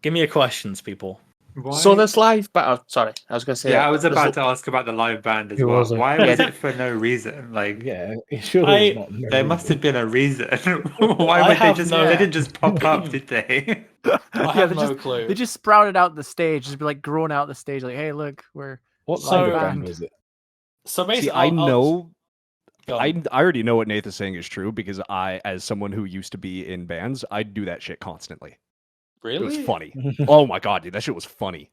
give me your questions, people. Why? So this live, but sorry, I was going to say. Yeah, I was this about li- to ask about the live band as It well. wasn't. Why Yeah, was it for no reason? Like, Yeah, it surely I- was not. No there must reason. have been a reason. Why I would they have just? no- They didn't just pop up, did they? I Yeah, have they no just- clue. They just sprouted out the stage, just be like grown out the stage, like, hey, look, we're What So- kind of band. band was it? So basically, See, I know. Go on. I already know what Nathan's saying is true because I, as someone who used to be in bands, I do that shit constantly. really? It was funny. Oh my god, dude, that shit was funny.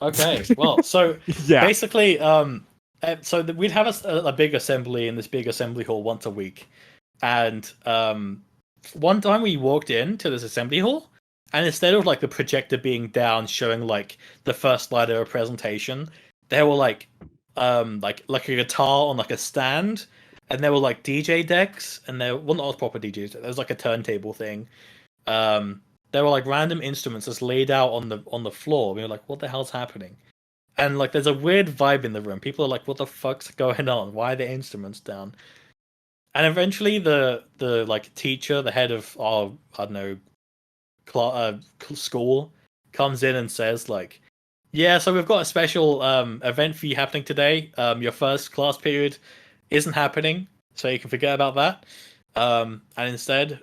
Okay, well, so Yeah. basically, we'd have a big assembly in this big assembly hall once a week, and one time we walked into this assembly hall, and instead of like the projector being down showing like the first slide of a presentation, there were like a guitar on like a stand, and there were like DJ decks, and there not proper DJs. There was like a turntable thing. There were like random instruments just laid out on the floor. We were like, what the hell's happening? And like there's a weird vibe in the room. People are like, what the fuck's going on? Why are the instruments down? And eventually the like teacher, the head of our, I don't know, school, comes in and says like, yeah, so we've got a special event for you happening today. Your first class period isn't happening, so you can forget about that. And instead,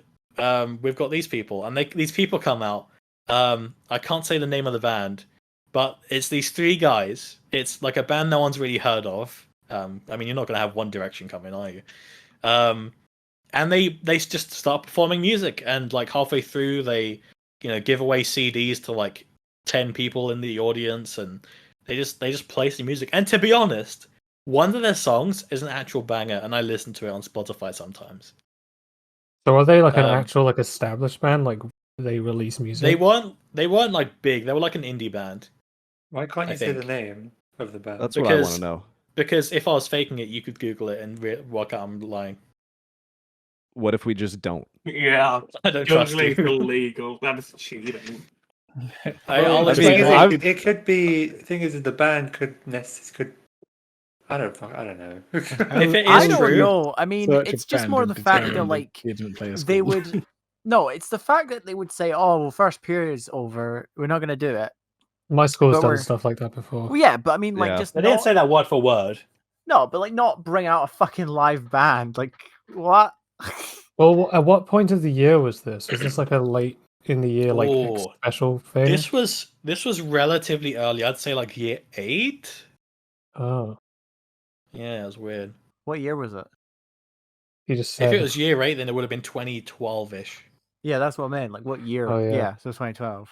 we've got these people, and these people come out. I can't say the name of the band, but it's these three guys. It's like a band no one's really heard of. I mean, you're not going to have One Direction coming, are you? And they just start performing music, and like halfway through, they give away CDs to like 10 people in the audience, and they just play some music. And to be honest, one of their songs is an actual banger, and I listen to it on Spotify sometimes. So are they like an Um, actual like established band? Like they release music? They weren't like big. They were like an indie band. Why can't I you say the think. name of the band? That's what I want because- to know. Because if I was faking it, you could Google it and work out I'm lying. What if we just don't? Yeah, I don't trust totally you. illegal. That is cheating. I'll I explain mean, why. it could be. Thing is, the band could. I don't know. If it I is don't true, know. I mean, Search it's a just band more and the fact that determine like they didn't play a they school. would. No, it's the fact that they would say, "Oh, well, first period's over. We're not going to do it." My school's But done we're- stuff like that before. Well, yeah, but I mean, like, Yeah. just they didn't not, say that word for word. no, but like, not bring out a fucking live band. Like, what? Well, at what point of the year was this? Was this like a late in the year like Oh, special thing? This was relatively early. I'd say like year 8. Oh, Yeah, it was weird. What year was it? you just If said. it was year 8, then it would have been 2012-ish. Yeah, that's what I meant. Like, what year? Oh, yeah. So 2012.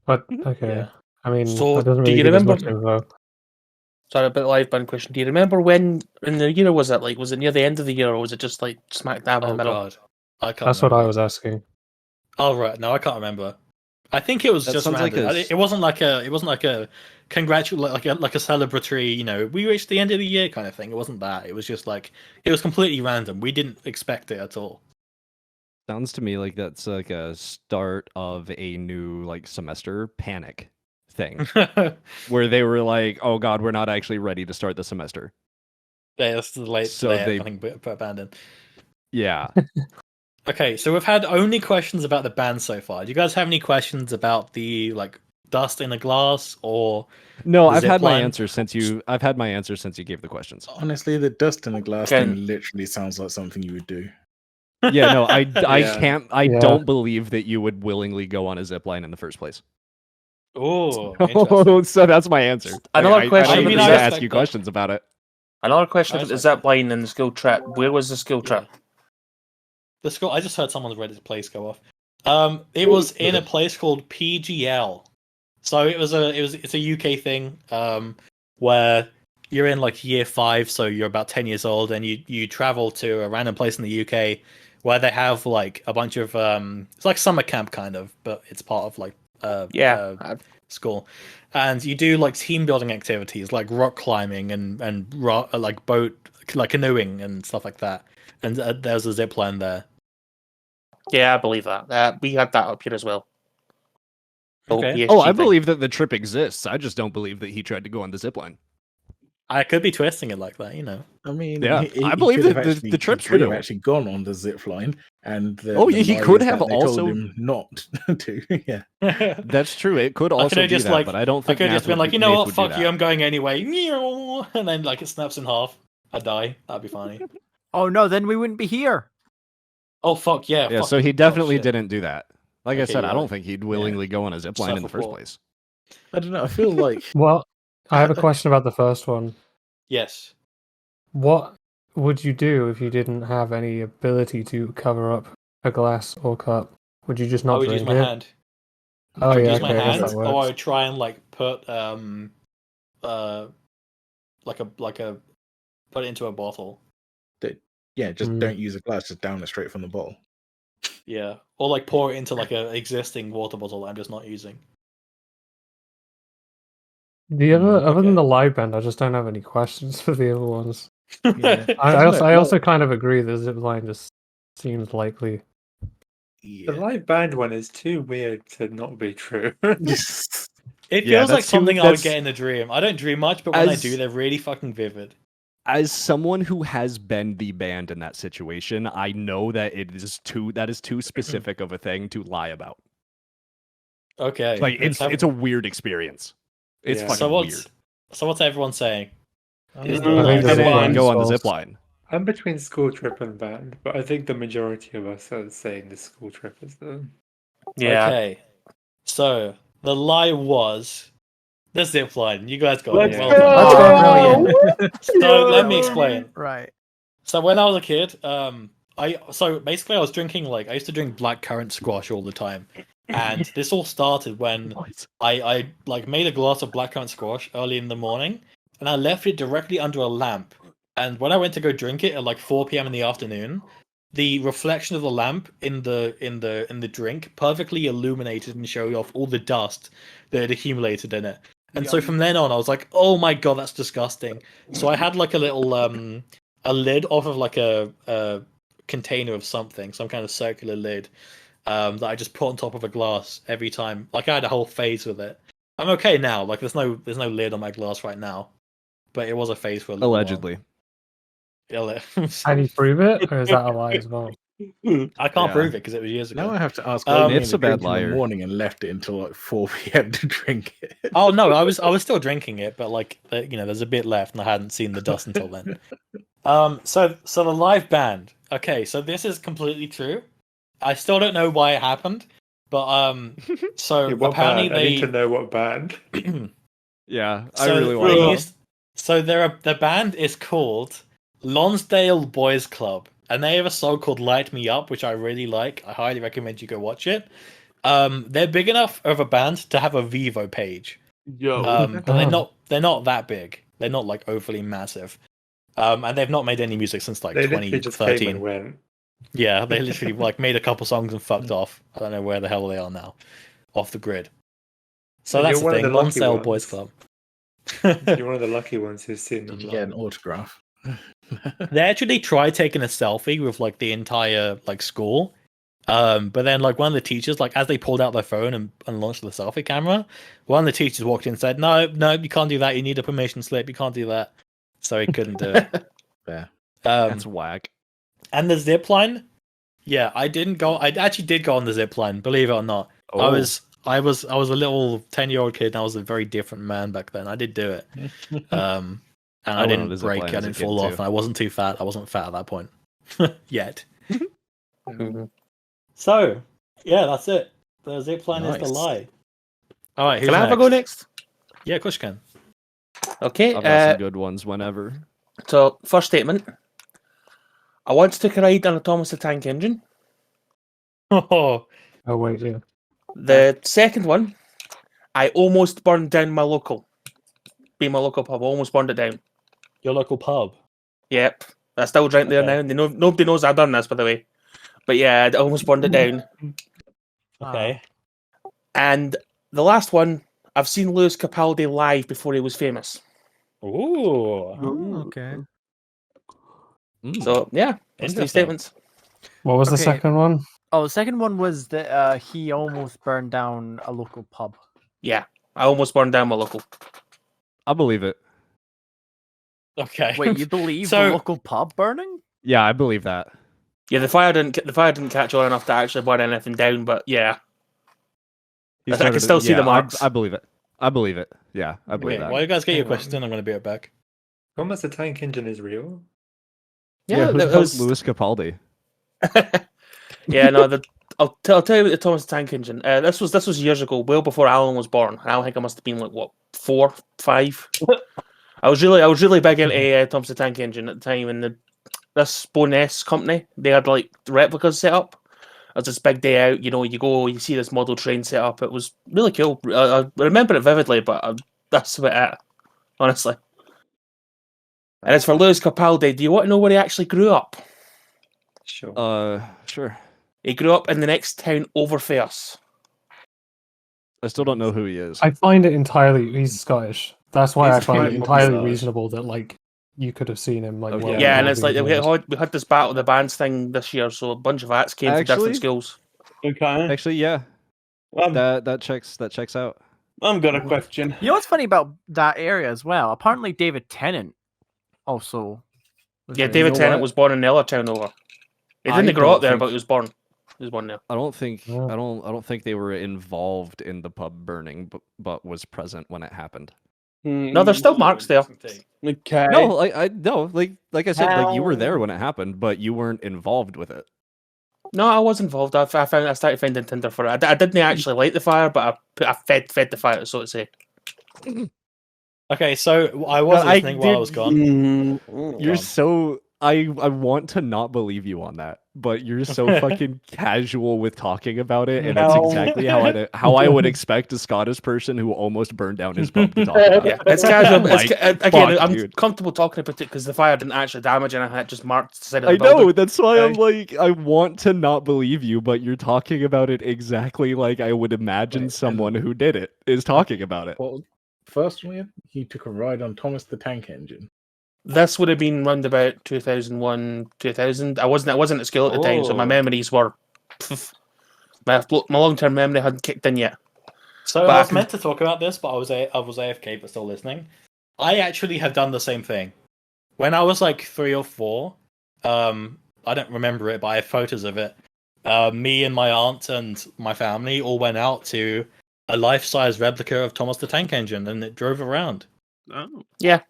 But okay, Yeah. I mean, So, that doesn't do really you give us remember- much info. Sorry about the live band question. Do you remember when in the year was it? Like, was it near the end of the year, or was it just like smack dab in the Oh middle? god, I can't. That's what I remember. was asking. Oh right, no, I can't remember. I think it was That just sounds like random. a It wasn't like a like a celebratory, we reached the end of the year kind of thing. It wasn't that. It was just like it was completely random. We didn't expect it at all. Sounds to me like that's like a start of a new like semester panic thing where they were like, "Oh God, we're not actually ready to start the semester." Yeah, that's the late. So So they- I think abandoned. Yeah. Okay, so we've had only questions about the band so far. Do you guys have any questions about the like dust in a glass or? No, The I've had my zipline? answer since you. I've had my answer since you gave the questions. Honestly, the dust in the glass Can- thing literally sounds like something you would do. Yeah, no, I Yeah. can't. I Yeah. don't believe that you would willingly go on a zip line in the first place. Oh, Oh, interesting. so that's my answer. Another I question don't about even the need to zip- ask you questions about it. Another question I about the was like- zip line and the school trip. Where was the school trip? The school. I just heard someone's Reddit place go off. It was in a place called PGL. So it's a UK thing. Where you're in like year 5, so you're about 10 years old, and you travel to a random place in the UK where they have like a bunch of it's like summer camp kind of, but it's part of like school, and you do like team building activities like rock climbing and like boat like canoeing and stuff like that. And there's a zip line there. Yeah, I believe that. We had that up here as well. Okay. the Oh, SG I thing. believe that the trip exists. I just don't believe that he tried to go on the zip line. I could be twisting it like that, you know. I mean, Yeah, I he believe could have that the actually- trip's he could have real. actually gone on the zip line, and Oh, yeah, he could have they told also- him not to. Yeah, That's true. It could I also could be have just that, but I don't I think could have just Nath been would like, do- you know Nath what, would do fuck you, that. I'm going anyway. And then like it snaps in half. I die. That'd be funny. Oh no, then we wouldn't be here. Oh fuck yeah. Yeah, so fucking- he oh, definitely shit. didn't do that. Like I Okay, said, you're I don't right. think he'd willingly go on a zip line in the first Self-report. place. I don't know. I feel like Well, I have a question about the first one. Yes. What would you do if you didn't have any ability to cover up a glass or cup? Would you just I not would drink use my it? hand. Oh I would yeah, use my okay, I guess hand, that or I works. would try and like put like a put it into a bottle. yeah, just Mm. don't use a glass. Just down it straight from the bottle. Yeah. Or like pour it into like a existing water bottle that I'm just not using. The other, other okay. than the live band, I just don't have any questions for the other ones. Yeah. I also kind of agree that zip line just seems likely. The live band one is too weird to not be true. It Yeah, feels like that's too- something I would that's- get in a dream. I don't dream much, but when I As- do, they're really fucking vivid. As someone who has been the band in that situation, I know that that is too specific of a thing to lie about. Okay. Like it's a weird experience. It's Yeah. fucking weird. So what's everyone saying? Is I the I think live the Zip line, band- go on the false. zip line. I'm between school trip and band, but I think the majority of us are saying the school trip is the. Yeah. Okay. So the lie was the zip line. You guys got Let's it. go! Well done. Brilliant. So let me explain. Right. So when I was a kid, I was drinking I used to drink blackcurrant squash all the time, and this all started when I like made a glass of blackcurrant squash early in the morning, and I left it directly under a lamp. And when I went to go drink it at like 4 p.m. in the afternoon, the reflection of the lamp in the drink perfectly illuminated and showed off all the dust that had accumulated in it. And so from then on, I was like, "Oh my god, that's disgusting." So I had like a little a lid off of like a container of something, some kind of circular lid, that I just put on top of a glass every time. Like I had a whole phase with it. I'm okay now. Like there's no lid on my glass right now, but it was a phase for a little Allegedly. while. Can you prove it, or is that a lie as well? I can't Yeah. prove it because it was years ago. Now I have to ask. Um, what you It's mean a bad you drank in liar. the morning and left it until like 4 p.m. to drink it. Oh no, I was still drinking it, but like there's a bit left, and I hadn't seen the dust until then. So the live band. Okay, so this is completely true. I still don't know why it happened, but so Yeah, what apparently band? I need to they know what band. Yeah, I so really they want to know. used- So the band is called Lonsdale Boys Club, and they have a song called "Light Me Up," which I really like. I highly recommend you go watch it. They're big enough of a band to have a Vivo page. Yo. But they're not that big. They're not like overly massive. And they've not made any music since like They literally just came 2013. and went. Yeah, they literally like made a couple songs and fucked off. I don't know where the hell they are now, off the grid. So You're that's the one of thing. the lucky Lonsdale Boys ones. Club. You're one of the lucky ones who's seen them. Did you get an live. autograph? They actually tried taking a selfie with like the entire like school. But then like one of the teachers, like as they pulled out their phone and launched the selfie camera, one of the teachers walked in and said, No, you can't do that. You need a permission slip. You can't do that. So he couldn't do it. Fair. That's whack. And the zip line, yeah, I actually did go on the zip line, believe it or not. Oh. I was a little 10-year-old kid and I was a very different man back then. I did do it. And I, went on didn't the zip break, line I as a didn't kid, fall too. off, and I wasn't too fat. I wasn't fat at that point. Yet. Mhm. So, yeah, that's it. The zip line is Nice. the lie. Alright, who's Can I have a go next? Yeah, of course you can. Okay. I've got some good ones whenever. So, first statement. I once took a ride on a Thomas the Tank Engine. Oh, Oh wait, yeah. The second one, I almost burned down my local. Being my local pub, I almost burned it down. your local pub. Yep. I still drink there Okay. now. And they know, nobody knows I've done this, by the way. But yeah, I almost burned it down. Okay. And the last one, I've seen Lewis Capaldi live before he was famous. Ooh. Oh, okay. Mm. So yeah, that's three Interesting. statements. What was the Okay. second one? Oh, the second one was that he almost burned down a local pub. Yeah, I almost burned down my local. I believe it. Okay. Wait, you believe So- the local pub burning? Yeah, I believe that. Yeah, the fire didn't catch on enough to actually burn anything down, but yeah. He I can started- still see the yeah, marks. I believe it. I believe it. Yeah, I believe Okay, that. while you guys get your Hang on. question, I'm going to be right back. Thomas the Tank Engine is real. Yeah, who the that hell's was- Louis Capaldi? Yeah, no. I'll tell you about the Thomas the Tank Engine. This was years ago, well before Alan was born. I think I must have been like what 4, 5. I was really big into Thomas the Tank Engine at the time, and this Boness company, they had like replicas set up. It was this big day out. You go, you see this model train set up. It was really cool. I remember it vividly, but that's about it, honestly. And as for Louis Capaldi, do you want to know where he actually grew up? Sure. Sure. He grew up in the next town over for us. I still don't know who he is. I find it entirely. He's Scottish. That's why He's I find it probably entirely Scottish. reasonable that like you could have seen him like. Okay. well Yeah, and before it's like he was. we had this battle of the bands thing this year, so a bunch of acts came from Actually- different schools. Okay. Actually, yeah, that checks out. I've got a question. You know what's funny about that area as well? Apparently, David Tennant also. was Yeah, in it. David know Tennant what? was born in the other town over. He I didn't grow don't up there, think- but he was born. He was born there. I don't think Yeah. I don't think they were involved in the pub burning, but was present when it happened. No, there's still marks there. Okay. No, like I said, like you were there How- when it happened, but you weren't involved with it. No, I was involved. I started finding Tinder for it. I didn't actually light the fire, but I fed the fire, so to say. Okay, so I was I listening while I did- was gone. You're on. so I want to not believe you on that, but you're so fucking casual with talking about it, and that's No. exactly how I would expect a Scottish person who almost burned down his pub to talk about Yeah, it. it's casual. but Like, again, fuck, I'm dude. comfortable talking about it because the fire didn't actually damage anything. It just marked the side of I the building. know, that's why I'm Okay. like, I want to not believe you, but you're talking about it exactly like I would imagine Wait, someone who did it is talking about it. Well, firstly, he took a ride on Thomas the Tank Engine. This would have been round about 2001, 2000. I wasn't at school at the time, so my Oh. memories were. My long-term memory hadn't kicked in yet. So But I I was can- meant to talk about this, but I was AFK, but still listening. I actually have done the same thing. When I was like 3 or 4, I don't remember it, but I have photos of it. Me and my aunt and my family all went out to a life-size replica of Thomas the Tank Engine, and it drove around. Oh. Yeah,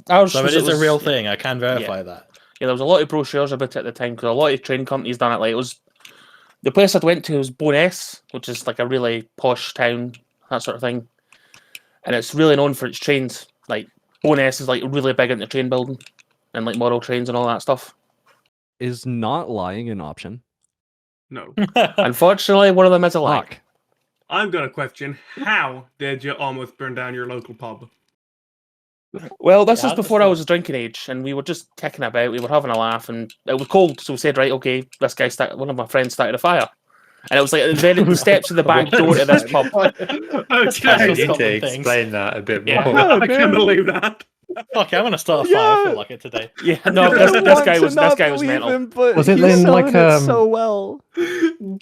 ours So was- it is a was- real thing. I can verify that. Yeah, there was a lot of brochures about it at the time because a lot of train companies done it. Like it was the place I went to was Boness, which is like a really posh town, that sort of thing, and it's really known for its trains. Like Boness is like really big into train building and like model trains and all that stuff. Is not lying an option? No. Unfortunately, one of them is a lie. Fuck. I've got a question. How did you almost burn down your local pub? Well, this Yeah, is I before I understand. was drinking age, and we were just kicking about. We were having a laugh, and it was cold, so we said, "Right, okay." This guy one of my friends started a fire, and it was like at the steps of the back door to this pub. Okay. You need to Scotland things. explain that a bit Yeah. more. I can't believe that. Fuck, I'm gonna start a fire. I Yeah. feel like it today. Yeah, no, I this guy want to was not mental. believe him, but Was it he's in, like, selling it so well.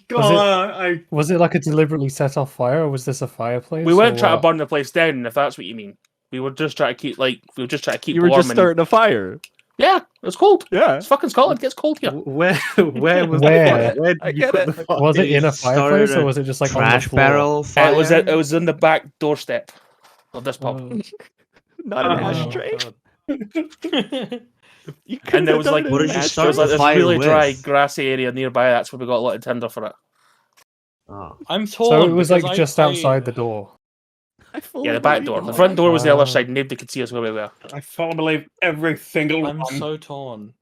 God, Was it like a deliberately set off fire, or was this a fireplace? We weren't or trying to what? burn the place down, if that's what you mean. We were just trying to keep You were warm. just starting a fire. Yeah, it was cold. Yeah. It's fucking Scotland. It gets cold here. Where was Where? the fire? Where did I you get put it. the fire? Was it in a Started fireplace, a or was it just like on the trash floor? barrel fire? It was in the back doorstep of this pub. Oh. Not an Oh, ashtray. God. You And there could've was done like it in What an did you ashtray. there was like this Fire really dry, with? grassy area nearby. That's where we got a lot of tinder for it. Oh. I'm torn. So it was like because just I- outside the door. I fully Yeah, the back believe door. you. The front door was the other Wow. side. Nobody could see us where we were. I fully believe every single I'm one. so torn.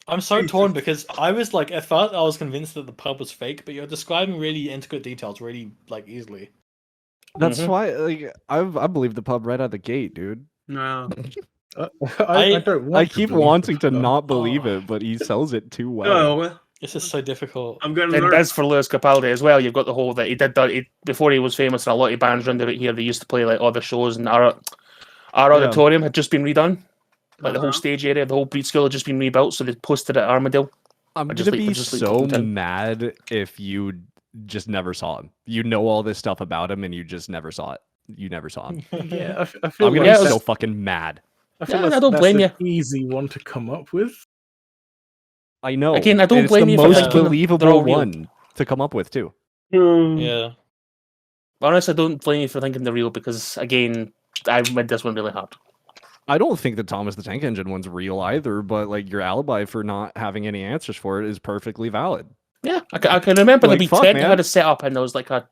I'm so torn because I was like, at first I was convinced that the pub was fake, but you're describing really intricate details really like easily. That's Mhm. why, like, I believe the pub right out the gate, dude. No. I don't want I to keep believe wanting it, to though. not believe Oh. it, but he sells it too well. No. This is so difficult. I'm going And to as for Lewis Capaldi as well, you've got the whole that he did that before he was famous, and a lot of bands around about here. They used to play like all the shows, and our auditorium had just been redone, like the whole Uh-huh. stage area, the whole breed school had just been rebuilt, so they posted it at Armadale. I'm I gonna just leave- I be just leave so Tom 10. mad if you just never saw him. You know all this stuff about him, and you just never saw it. You never saw him. Yeah, I feel I'm gonna like be Yeah, so that's, fucking mad. I feel Yeah, that's, I don't that's blame an you. easy one to come up with. I know. Again, I don't and it's blame the you for most thinking they're believable all real. one to come up with too. Yeah. Honestly, I don't blame you for thinking they're real because, again, I made this one really hard. I don't think the Thomas the Tank Engine one's real either, but like your alibi for not having any answers for it is perfectly valid. Yeah, I can remember Like, the fuck, B10 man. had a setup, and there was like a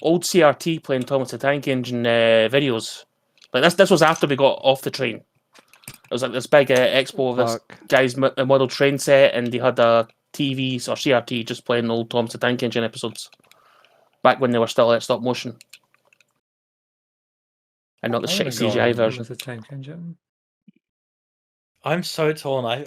old CRT playing Thomas the Tank Engine videos. Like this was after we got off the train. It was like this big expo of this Fuck. guy's model train set, and they had a TV or CRT just playing old Thomas the Tank Engine episodes back when they were still at stop motion, and not the I shitty wanna go CGI on version. Thomas the Tank Engine. I'm so torn. I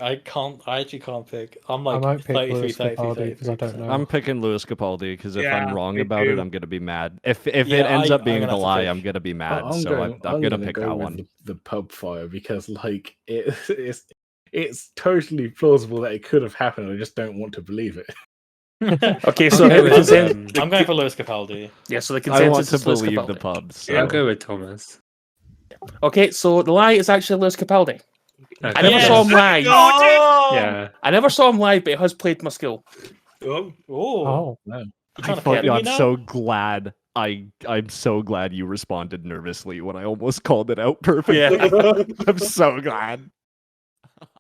actually can't pick. I'm I like might pick 33, Lewis 33, Capaldi because I don't 33%. know. I'm picking Lewis Capaldi because if Yeah, I'm wrong me about it, too. I'm gonna be mad. If it Yeah, ends up I'm being gonna the have to lie, pick. I'm gonna be mad. I'm so going, I'm gonna pick go that with one. the pub fire because like it's totally plausible that it could have happened. I just don't want to believe it. Okay, so I'll the go with, consent, I'm going for Lewis Capaldi. yeah, so the I want consensus to is Lewis believe the Capaldi. pubs. Yeah, I'll So. go with Thomas. Okay, so the lie is actually Lewis Capaldi. I Okay. never saw him live. Yeah. I never saw him live, but it has played my skill. Oh, Oh, Oh, you trying to play I'm me now? so glad. I'm so glad you responded nervously when I almost called it out perfectly. Yeah. I'm so glad.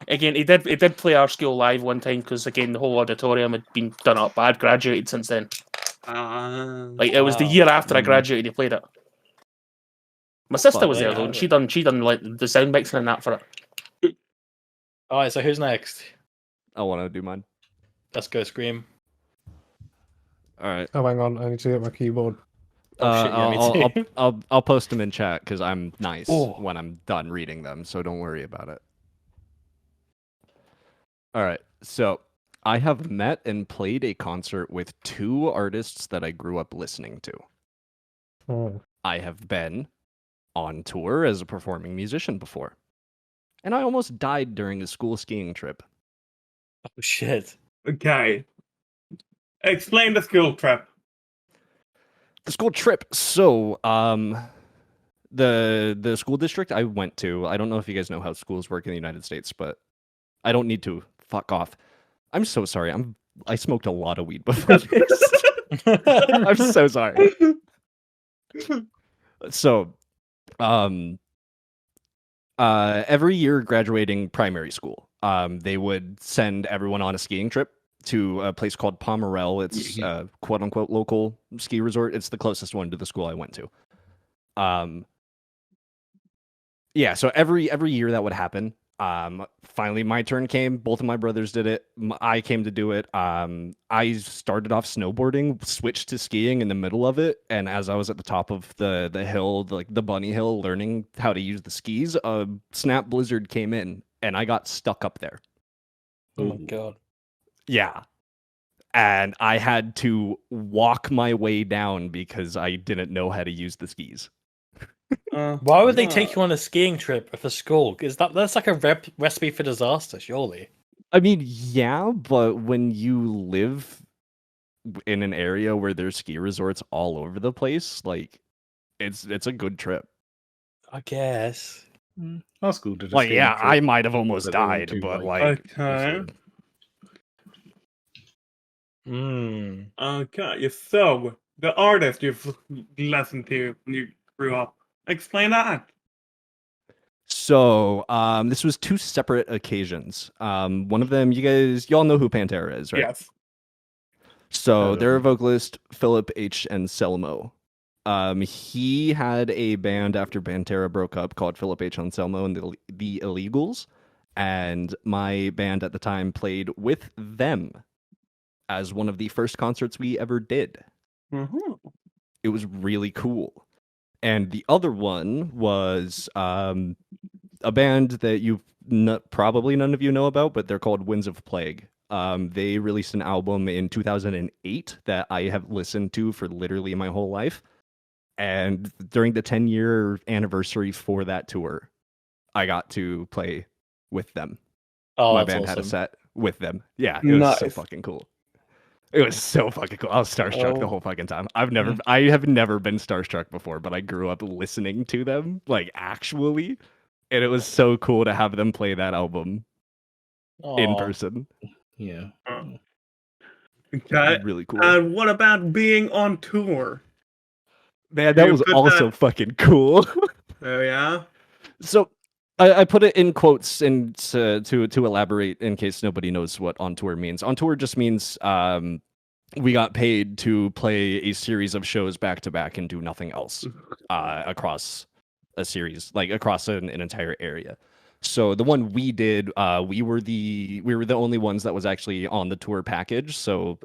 Again, he did play our school live one time because again the whole auditorium had been done up. But I'd graduated since then. Like it was the Wow. year after I graduated, he played it. My sister Fuck was yeah, there though, and yeah. she done like the sound mixing and that for it. All right, so who's next? I want to do mine. Let's go, Scream. All right. oh, hang on. I need to get my keyboard. Oh, shit, yeah, me I'll, too. I'll post them in chat because I'm nice Oh. when I'm done reading them, so don't worry about it. All right. So I have met and played a concert with two artists that I grew up listening to. Oh. I have been on tour as a performing musician before. And I almost died during a school skiing trip. Oh shit. okay. Explain the school trip. The school trip. So, the school district I went to, I don't know if you guys know how schools work in the United States, but I don't need to. Fuck off. I'm so sorry. I smoked a lot of weed before this. I'm so sorry. So, every year graduating primary school, they would send everyone on a skiing trip to a place called Pomerelle. It's a quote unquote local ski resort. It's the closest one to the school I went to. Yeah, so every year that would happen. Finally my turn came. Both of my brothers did it. I came to do it. I started off snowboarding, switched to skiing in the middle of it, and as I was at the top of the hill, like the bunny hill, learning how to use the skis, a snap blizzard came in and I got stuck up there. Oh my god. Yeah. And I had to walk my way down because I didn't know how to use the skis. Why would they take you on a skiing trip with a school? Is that's like a recipe for disaster, surely? I mean, yeah, but when you live in an area where there's ski resorts all over the place, like it's a good trip. I guess. Our school did. Like, yeah, I might have almost died, but like, Okay. Okay, so the artist you've listened to when you grew up. Explain that. so this was two separate occasions. One of them, y'all know who Pantera is, right? Yes. So their vocalist Philip H. Anselmo. He had a band after Pantera broke up called Philip H. Anselmo and the Illegals, and my band at the time played with them as one of the first concerts we ever did. Mm-hmm. It was really cool. And the other one was a band that probably none of you know about, but they're called Winds of Plague. They released an album in 2008 that I have listened to for literally my whole life. And during the 10-year anniversary for that tour, I got to play with them. Oh, My that's band had a awesome. set with them. Yeah, it was so Nice. fucking cool. It was so fucking cool. I was starstruck the Oh. whole fucking time. I have never been starstruck before, but I grew up listening to them, like actually, and it was so cool to have them play that album in Aw. person. Yeah. Okay. Really cool. And what about being on tour? Man, Do that you was put also that- fucking cool. Oh yeah. So I put it in quotes and to elaborate in case nobody knows what on tour means. On tour just means we got paid to play a series of shows back to back and do nothing else across a series, like across an entire area. So the one we did, we were the only ones that was actually on the tour package. So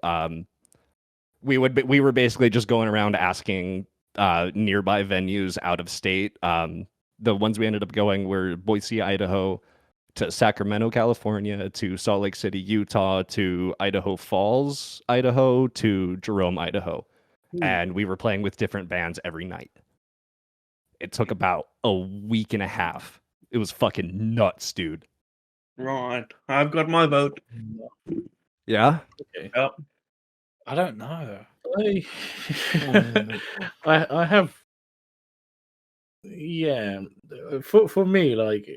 we were basically just going around asking nearby venues out of state. The ones we ended up going were Boise, Idaho, to Sacramento, California, to Salt Lake City, Utah, to Idaho Falls, Idaho, to Jerome, Idaho. And we were playing with different bands every night. It took about a week and a half. It was fucking nuts, dude. Right. I've got my vote. Yeah? Okay. Yep. I don't know. I have. Yeah, for me, like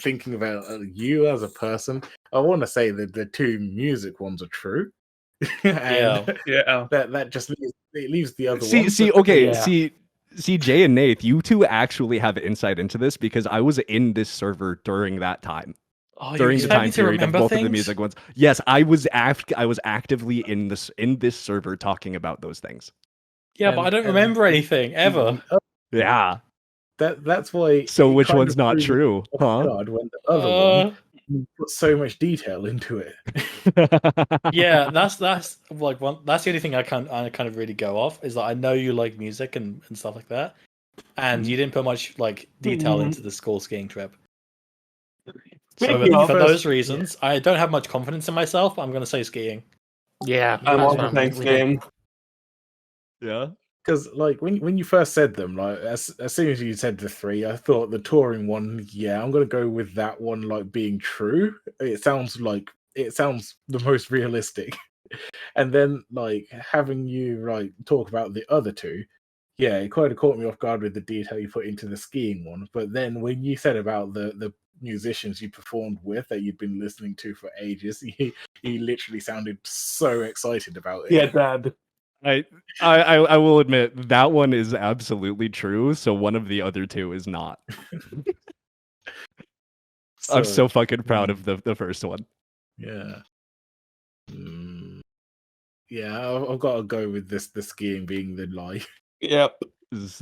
thinking about you as a person, I want to say that the two music ones are true. Yeah. Yeah. That just leaves the other See, one. okay, Yeah. see, Jay and Nath, you two actually have insight into this because I was in this server during that time. Oh, During you the expect time me to period of remember both of the things? music ones. Yes, I was actively in this server talking about those things. Yeah, but I don't remember anything ever. Yeah. That's why. So it which kind one's of not threw me true, off huh? guard when the other one you put so much detail into it. Yeah, that's like one. That's the only thing I kind of really go off is that I know you like music and stuff like that, and you didn't put much like detail into the school skiing trip. So Speaking of- for those reasons, I don't have much confidence in myself. I'm going to say skiing. Yeah, I'm that's also what I'm saying thinking. skiing. Yeah. Because like when you first said them, like as soon as you said the three, I thought the touring one. Yeah, I'm gonna go with that one. Like being true, it sounds the most realistic. And then like having you like talk about the other two, yeah, it kind of caught me off guard with the detail you put into the skiing one. But then when you said about the musicians you performed with that you'd been listening to for ages, you literally sounded so excited about it. Yeah, Dad. I will admit that one is absolutely true. So one of the other two is not. I'm so fucking proud of the first one. Yeah. Yeah, I've got to go with the skiing being the lie. Yep. Is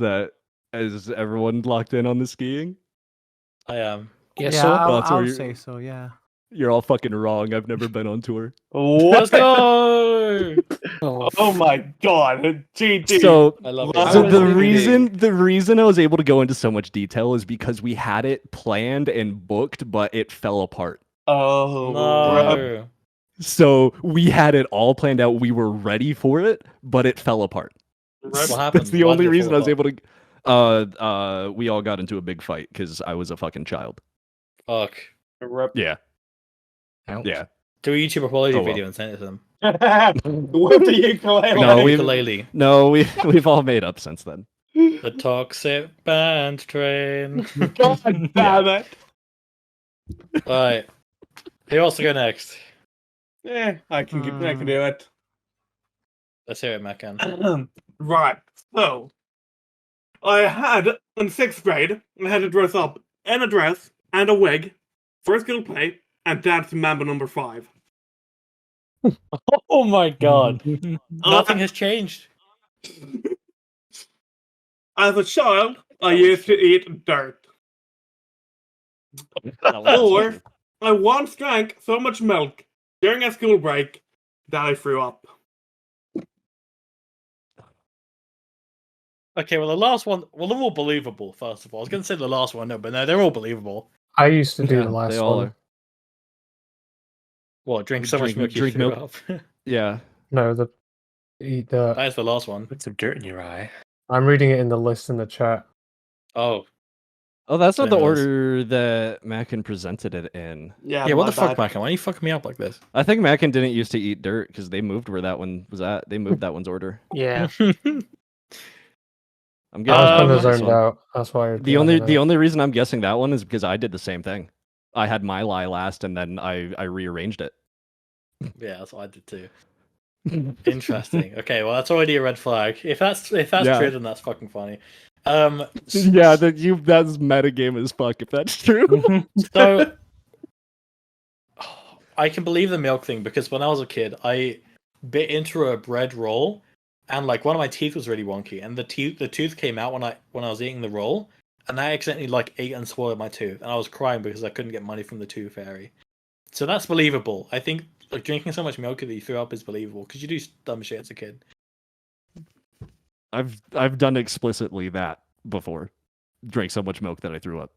everyone locked in on the skiing? I am. Yes, yeah, sir. I'll say so. Yeah. You're all fucking wrong. I've never been on tour. Let's go. Oh my god. GG. So, I love Love it. so it. the reason I was able to go into so much detail is because we had it planned and booked, but it fell apart. Oh No. So we had it all planned out. We were ready for it, but it fell apart. What happened? That's the Why only did it reason fall I was apart? able to. We all got into a big fight because I was a fucking child. Fuck. Yeah, Ouch. yeah. Do a YouTube apology Oh, well. video and send it to them. With the ukulele. No, The we've- ukulele. No, we've all made up since then. The toxic band train. God damn it. Alright. Who wants to go next? Yeah, I can do it. Let's hear it, Mackan. Right. So, I had in 6th grade, I had to dress up in a dress and a wig for a school play and dance to Mambo number 5. Oh my god. Nothing has changed. As a child, I used to eat dirt. Or I once drank so much milk during a school break that I threw up. Okay, well the last one, well they're all believable. First of all, I was going to say the last one, but no, they're all believable. I used to do Yeah, the last they all one. are. What? Drink so much Drink- milk you drink threw milk. up. Yeah. No, the eat the. That is the last one. Put some dirt in your eye. I'm reading it in the list in the chat. Oh, Oh, that's not the Anyways. order that Mackin presented it in. Yeah, Yeah, what my the fuck, bad. Mackin? Why are you fucking me up like this? I think Mackin didn't used to eat dirt because they moved where that one was at. They moved that one's order. Yeah. I'm I guessing was kind of this zoned one. out. That's why. The only reason I'm guessing that one is because I did the same thing. I had my lie last, and then I rearranged it. Yeah, that's what I did too. Interesting. Okay, well that's already a red flag. If that's Yeah. true, then that's fucking funny. Yeah, that's metagame as fuck if that's true. So I can believe the milk thing because when I was a kid, I bit into a bread roll, and like one of my teeth was really wonky, and the tooth came out when I was eating the roll, and I accidentally like ate and swallowed my tooth, and I was crying because I couldn't get money from the tooth fairy. So that's believable. I think like drinking so much milk that you threw up is believable because you do dumb shit as a kid. I've done explicitly that before. Drank so much milk that I threw up.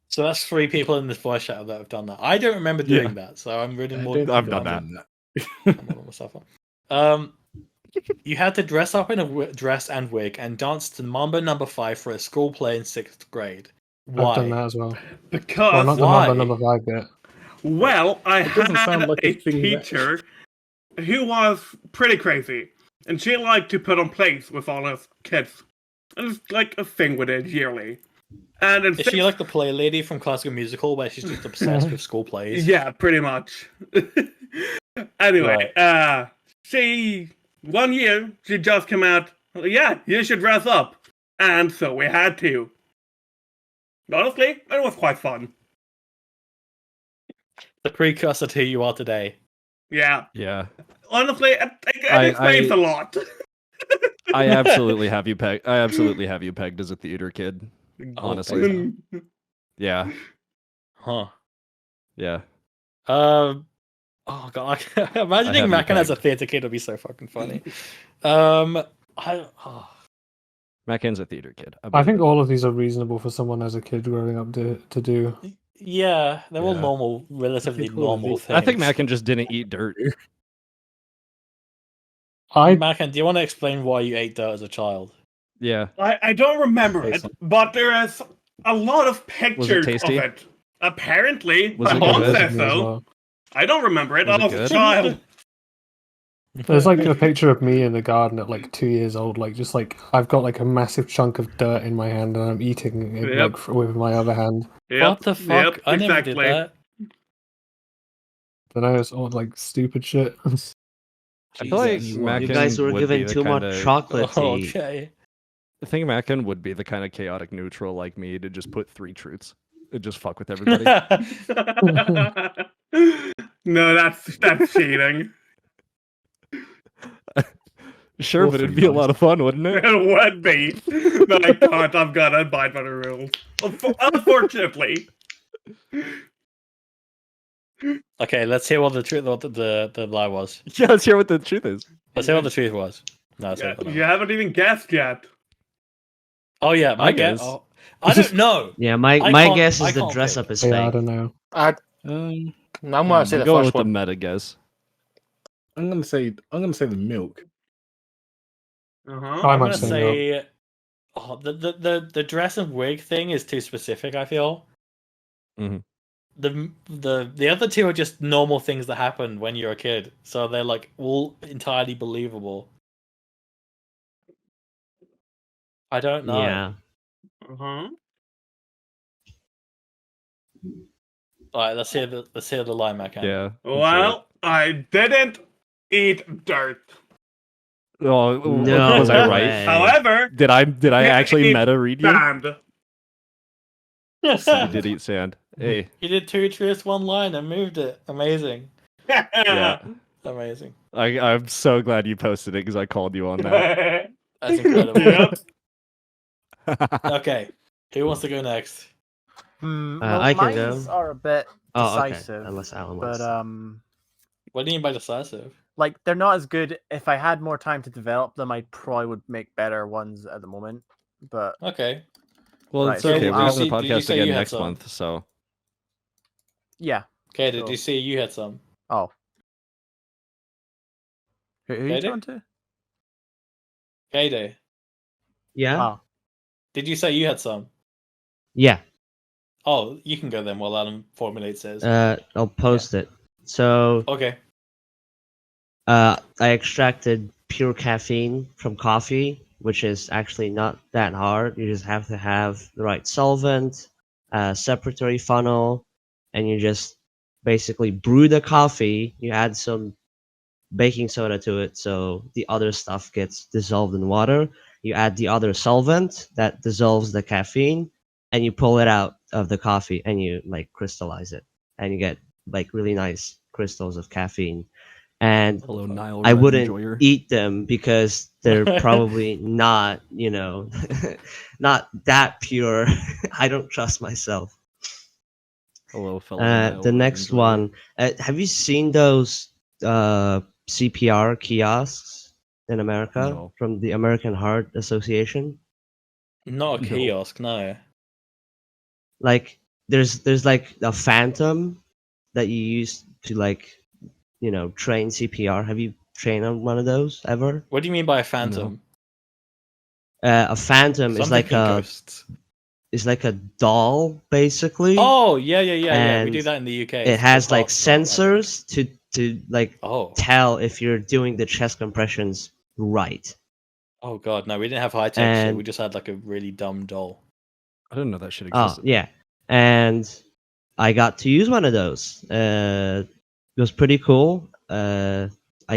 So that's 3 people in this voice chat that have done that. I don't remember doing that, so I'm really more. I've done that. I'm more myself you had to dress up in a dress and wig and dance to Mambo Number 5 for a school play in 6th grade. Why? I've done that as well. Well, Because not the Why? Mambo number 5 bit. well, I It doesn't had sound like a a thing that- teacher who was pretty crazy, and she liked to put on plays with all us kids. And it's like a thing we did yearly. And in Is she like the play lady from Classical Musical where she's just obsessed with school plays? Yeah, pretty much. Anyway, she one year she just came out. Yeah, you should dress up, and so we had to. Honestly, it was quite fun. The precursor to who you are today. Yeah, Yeah. honestly, it explains a lot. I absolutely have you pegged. I absolutely have you pegged as a theater kid. Honestly. Yeah. Huh. Yeah. Oh god, imagining have you Mackin as a pegged. theater kid would be so fucking funny. Mackin's a theater kid. I think all of these are reasonable for someone as a kid growing up to do. Yeah, they're all Yeah. normal, relatively normal things. I think Mackin just didn't eat dirt. Mackin, do you want to explain why you ate dirt as a child? Yeah. I don't remember it, but there is a lot of Was it pictures of tasty? it. Apparently, Was my it mom good? says As so. well. I don't remember it. Was I it was a good? child. There's like a picture of me in the garden at like 2 years old, like just like I've got like a massive chunk of dirt in my hand and I'm eating it Yep. like with my other hand. What the fuck? Yep, I never did exactly. that. Then I was all like stupid shit. I feel like Jesus. Mackin You guys were would given be the too much kinda- chocolate to Oh, eat. okay. I think Mackin would be the kind of chaotic neutral like me to just put 3 truths. It'd just fuck with everybody. No, that's cheating. Sure, Or but it'd free be a guys. lot of fun, wouldn't it? It would be. But I can't. I've got to abide by the rules. Unfortunately. Okay, let's hear what the truth, what the lie was. Yeah, let's hear what the truth is. Let's hear what the truth was. No, let's hear what the lie You haven't even guessed yet. Oh yeah, my I guess. guess. Oh, I don't know. Yeah, my I my can't- guess I is the can't dress pick. up is Yeah, I fake. don't know. I'm gonna say the Go first with the one. meta guess. I'm gonna say the milk. Uh-huh. I I'm might gonna say no. say, oh, the dress and wig thing is too specific. I feel. Mhm. The other two are just normal things that happen when you're a kid, so they're like all entirely believable. I don't know. Yeah. Uh-huh. All right, let's hear the lie, Mac. Yeah. Well, I didn't eat dirt. Oh, No was I right? way. However, Did I actually Eat meta read you? sand. You did eat sand. Hey, You did 2 truths, 1 line, and moved it. Amazing, yeah. amazing. I'm so glad you posted it because I called you on that. That's incredible. Yep. Okay, who wants to go next? Well, I can mines go. are a bit Oh, okay. decisive, Unless Alan but wants. What do you mean by decisive? like they're not as good. If I had more time to develop them, I probably would make better ones at the moment. But Okay. Well, Right, it's so okay. We're I'll- having the Did you podcast say again you had next some? month, so yeah. Okay, did Sure. you see you had some? Oh, who are you Katie? talking to? Katie, Yeah. Oh, did you say you had some? Yeah. Oh, you can go then while Adam formulates his. I'll post it. So Okay. I extracted pure caffeine from coffee, which is actually not that hard. You just have to have the right solvent, separatory funnel, and you just basically brew the coffee. You add some baking soda to it, so the other stuff gets dissolved in water. You add the other solvent that dissolves the caffeine, and you pull it out of the coffee, and you like crystallize it, and you get like really nice crystals of caffeine. And Hello, Nile I Red wouldn't enjoyer. eat them because they're probably not, not that pure. I don't trust myself. Hello, fellow Nile The Red next enjoyer. one. Have you seen those CPR kiosks in America No. from the American Heart Association? Not a No. kiosk, no. Like, there's like a Phantom that you use to like, train CPR. Have you trained on one of those ever? What do you mean by a phantom? A Phantom 'Cause is I'm like thinking a ghosts. doll basically. Oh, yeah. We do And that in the UK. it It's has the like heart stuff, I think. sensors to like Oh. tell if you're doing the chest compressions right. Oh god, no, we didn't have high tech shit. And We just had like a really dumb doll. I didn't know that shit oh existed. yeah, and I got to use one of those. It was pretty cool. I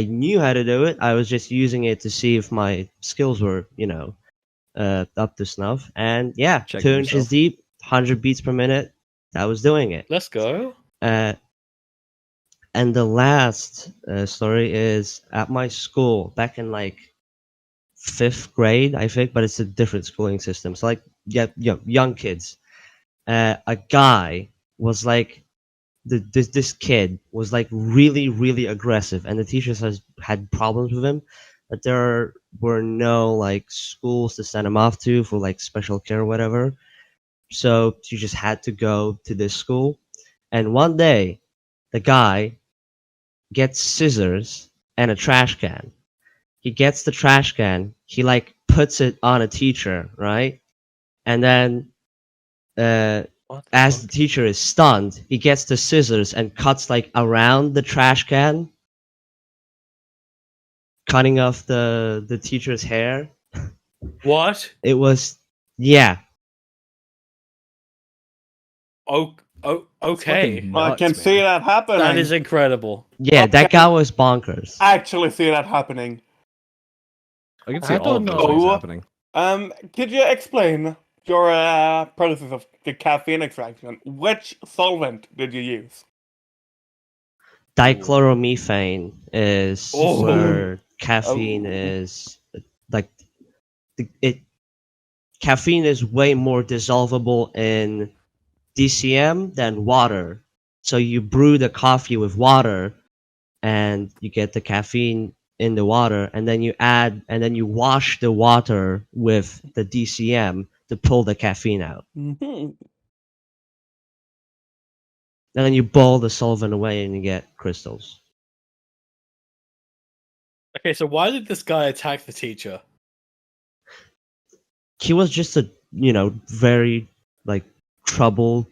knew how to do it. I was just using it to see if my skills were, up to snuff. And yeah, Checking 2 inches yourself. deep, 100 beats per minute. I was doing it. Let's go. And the last story is at my school back in like 5th grade, I think, but it's a different schooling system. So like, yeah, young kids. A guy was like, this kid was like really aggressive, and the teachers had problems with him, but there were no like schools to send him off to for like special care or whatever. So you just had to go to this school. And one day, the guy gets scissors and a trash can. He gets the trash can, he like puts it on a teacher, right? And then as the teacher is stunned, he gets the scissors and cuts like around the trash can, cutting off the teacher's hair. What? It was, yeah. Oh, okay. fucking I nuts, can see man. that happening. That is incredible. Yeah, that guy was bonkers. Actually see that happening. I can see I all don't of those things know. happening. Could you explain your process of the caffeine extraction? Which solvent did you use? Dichloromethane is Oh. where caffeine is like caffeine is way more dissolvable in DCM than water. So you brew the coffee with water and you get the caffeine in the water, and then you wash the water with the DCM to pull the caffeine out. Mm-hmm. And then you boil the solvent away and you get crystals. Okay, so why did this guy attack the teacher? He was just a very like troubled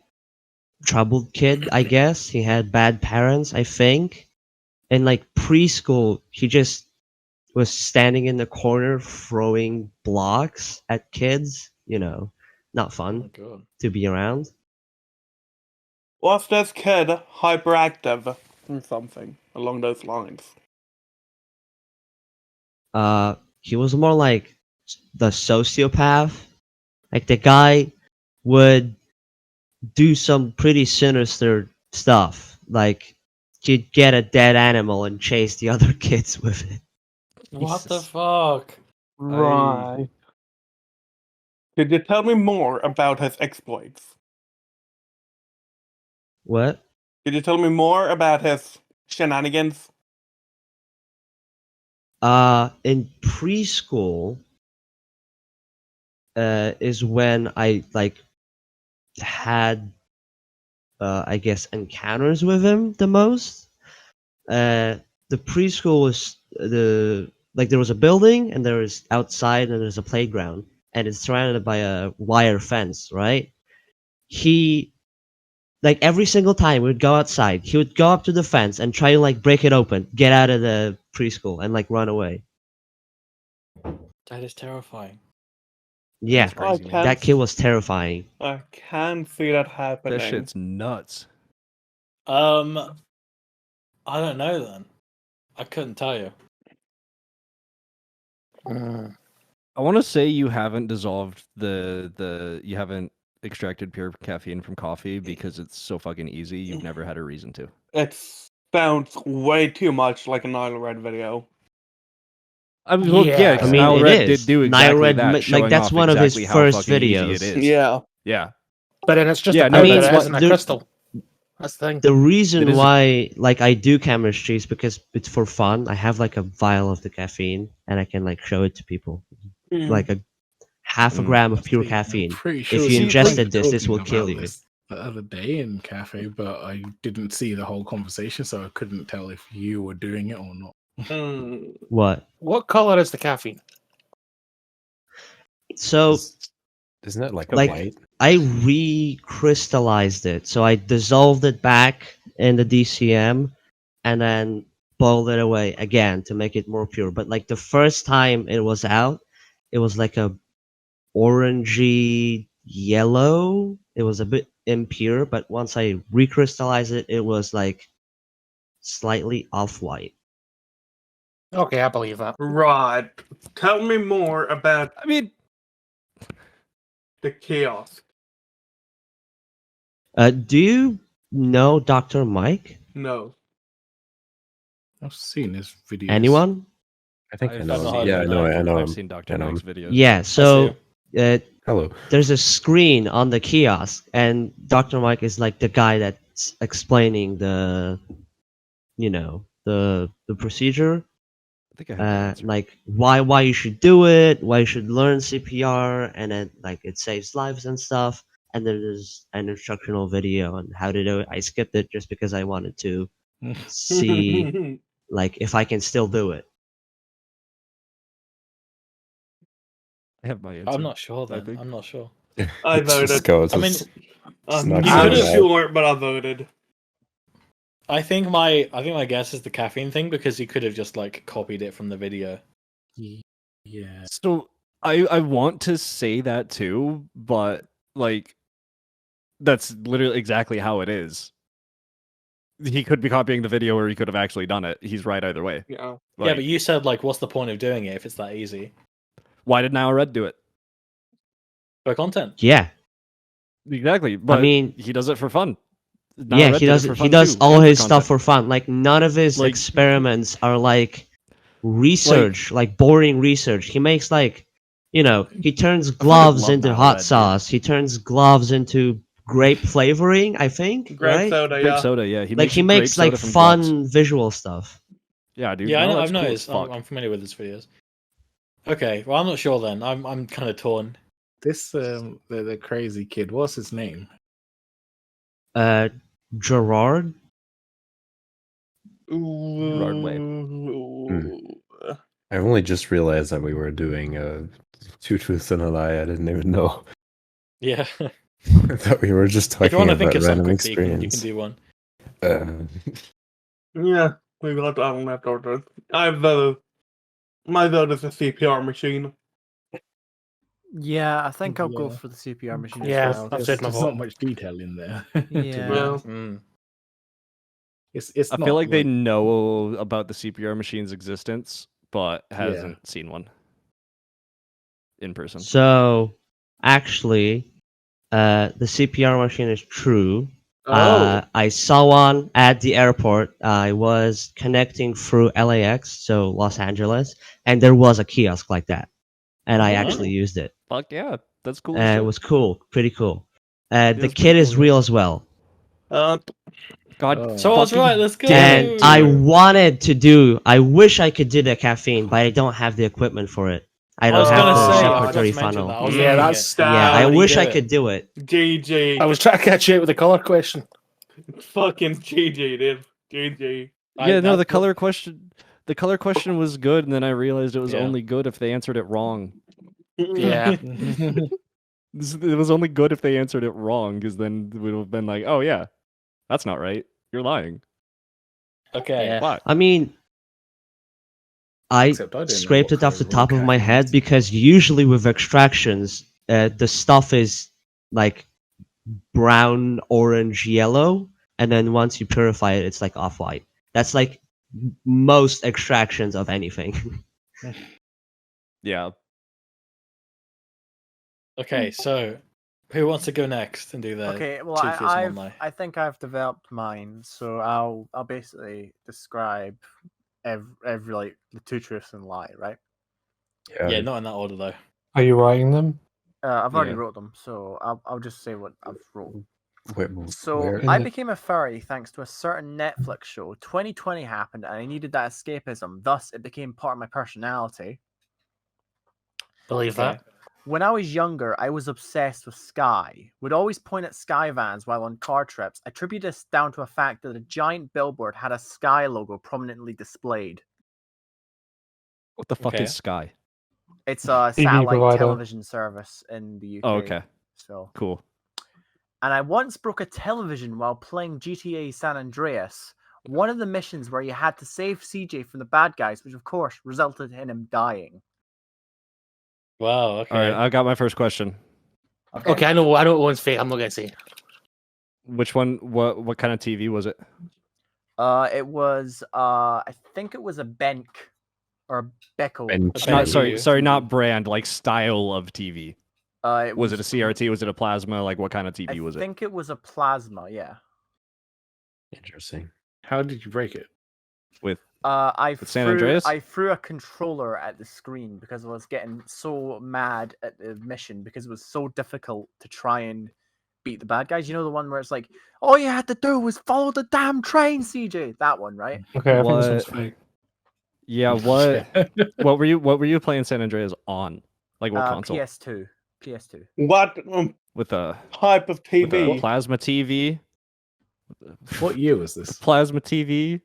kid, I guess. He had bad parents, I think. In like preschool, he just was standing in the corner throwing blocks at kids. Not Oh my fun god. to be around. Was this kid hyperactive or something along those lines? He was more like the sociopath. Like the guy would do some pretty sinister stuff. Like he'd get a dead animal and chase the other kids with it. What the Jesus. fuck? Right. Could you tell me more about his exploits? What? Could you tell me more about his shenanigans? In preschool, is when I like had, I guess, encounters with him the most. The preschool was there was a building and there was outside and there's a playground and it's surrounded by a wire fence, right? He like every single time we would go outside, he would go up to the fence and try to like break it open, get out of the preschool, and like run away. That is terrifying. Yeah, That's crazy, man. that kid was terrifying. I can't see that happening. That shit's nuts. I don't know then. I couldn't tell you. I want to say you haven't dissolved you haven't extracted pure caffeine from coffee because it's so fucking easy. You've never had a reason to. It sounds way too much like a Nile Red video. I mean, well, Yeah. yeah, I 'cause mean, Nile it Red is. did do Nile exactly Red that. like, showing that's off one of his exactly how first fucking easy videos. It is. Yeah. Yeah. But then it's just Yeah, a no, powder that's that what isn't a the- crystal. That's the thing. The reason It is a- why like I do chemistry is because it's for fun. I have like a vial of the caffeine and I can like show it to people. Like a half a gram of pure See, I'm caffeine. pretty If sure you you ingested were this will talking kill about you. this the other day in cafe, but I didn't see the whole conversation, so I couldn't tell if you were doing it or not. What? What color is the caffeine? So Isn't it like a like white? I recrystallized it. So I dissolved it back in the DCM and then boiled it away again to make it more pure. But like the first time it was out, it was like a orangey yellow. It was a bit impure, but once I recrystallized it, it was like slightly off-white. Okay, I believe that. Right. Tell me more about I mean, the kiosk. Do you know Dr. Mike? No. I've seen his videos. Anyone? I think I I've know. seen- Yeah, I know. I know I've him. seen Dr. I know Mike's him. videos. Yeah, so Hello. there's a screen on the kiosk, and Dr. Mike is like the guy that's explaining the procedure, I think I have the answer. like why you should do it, why you should learn CPR, and then like it saves lives and stuff. And then there's an instructional video on how to do it. I skipped it just because I wanted to see like if I can still do it. I have my answer. I'm not sure I then. think. I'm not sure. I Just voted. goes. I mean, It's I'm not not sure. sure, but I voted. I think my guess is the caffeine thing because you could have just like copied it from the video. Yeah. So I want to say that too, but like that's literally exactly how it is. He could be copying the video or he could have actually done it. He's right either way. Yeah. Yeah, Like, but you said like, what's the point of doing it if it's that easy why did Now Red do it? for content? Yeah, Exactly. But I mean, he does it for fun. Now yeah, Red he did it does for he fun does too, all and his for stuff for content. fun. Like none of his Like- experiments are like research, like boring research. He makes like, he turns gloves love into Now hot Red, dude. sauce. He turns gloves into grape flavoring, I think, Grape right? soda, Grape yeah. soda, yeah. He grape makes like soda from gloves. fun visual stuff. Yeah, dude. Yeah, I Now know, Red's I've cool as noticed. fuck. I'm familiar with his videos. Okay, well, I'm not sure then. I'm kind of torn. This the crazy kid. What's his name? Gerard. I've only just realized that we were doing Two Truths and a Lie. I didn't even know. Yeah. I thought we were just If you talking want to about think of some random quickly, you can experience. do one. Yeah, we got Alan left over. I voted. My vote is a CPR machine. Yeah, I think I'll go Yeah. for the CPR machine Yeah, as well. I've There's, said my there's vote. not much detail in there. Yeah. Well, Mm. It's I not feel like they know about the CPR machine's existence, but hasn't seen one in person. So, actually, the CPR machine is true. oh, I saw one at the airport. I was connecting through LAX, so Los Angeles, and there was a kiosk like that, and I Oh. actually used it. Fuck yeah, that's cool. as And it shit. was cool, pretty cool. The that's kid pretty is cool, yeah. real as well. God, Oh. So I was fucking right. Let's go. And I wanted to do. I wish I could do the caffeine, but I don't have the equipment for it. I I don't was have gonna the say, I separatory forgot to mention funnel. that. I was Yeah, thinking that's it. Yeah, How I do you wish do I it? could do it. JJ. I was trying to catch you out with the color question. Fucking JJ, dude. JJ. yeah, no, the that's color question. The color question was good, and then I realized it was Yeah. only good if they answered it wrong. Yeah. It was only good if they answered it wrong, because then it would have been like, oh yeah, that's not right. You're lying. Okay. Yeah. Why? I mean, I Except I didn't know scraped what it off the kind of top of rock my I head used. because usually with extractions, the stuff is like brown, orange, yellow, and then once you purify it, it's like off-white. That's like most extractions of anything. Yeah. Okay, so who wants to go next and do the Okay, well, two truths and one lie? I think I've developed mine, so I'll basically describe every like the two truths and lie, right? Yeah, not in that order though. Are you writing them? I've already Yeah. wrote them, so I'll just say what I've wrote. Wait, So where? In I the- became a furry thanks to a certain Netflix show. 2020 happened, and I needed that escapism. Thus, it became part of my personality. Believe Okay. that. When I was younger, I was obsessed with Sky. Would always point at Sky vans while on car trips. I attribute this down to a fact that a giant billboard had a Sky logo prominently displayed. What the fuck Okay. is Sky? It's a TV satellite provider. television service in the UK. Oh, okay. So, Cool. and I once broke a television while playing GTA San Andreas. One of the missions where you had to save CJ from the bad guys, which of course resulted in him dying. Wow. Okay. All right, I got my first question. Okay, I know what one's fake. I'm not gonna say. Which one? What kind of TV was it? It was I think it was a Benk or a Beckel. Benk. a Not- Not Benk. sorry, not brand, like style of TV. It Was it a CRT? Was it a plasma? Like what kind of TV I was it? think it was a plasma. Yeah. Interesting. How did you break it? With I With San Andreas? I threw a controller at the screen because I was getting so mad at the mission because it was so difficult to try and beat the bad guys. You know the one where it's like, all you had to do was follow the damn train, CJ. That one, right? Okay, I think this one's What- fake. Yeah, what were you playing San Andreas on? Like what console? PS2. PS2. What With a type of with a TV? plasma TV? What year was this? Plasma TV?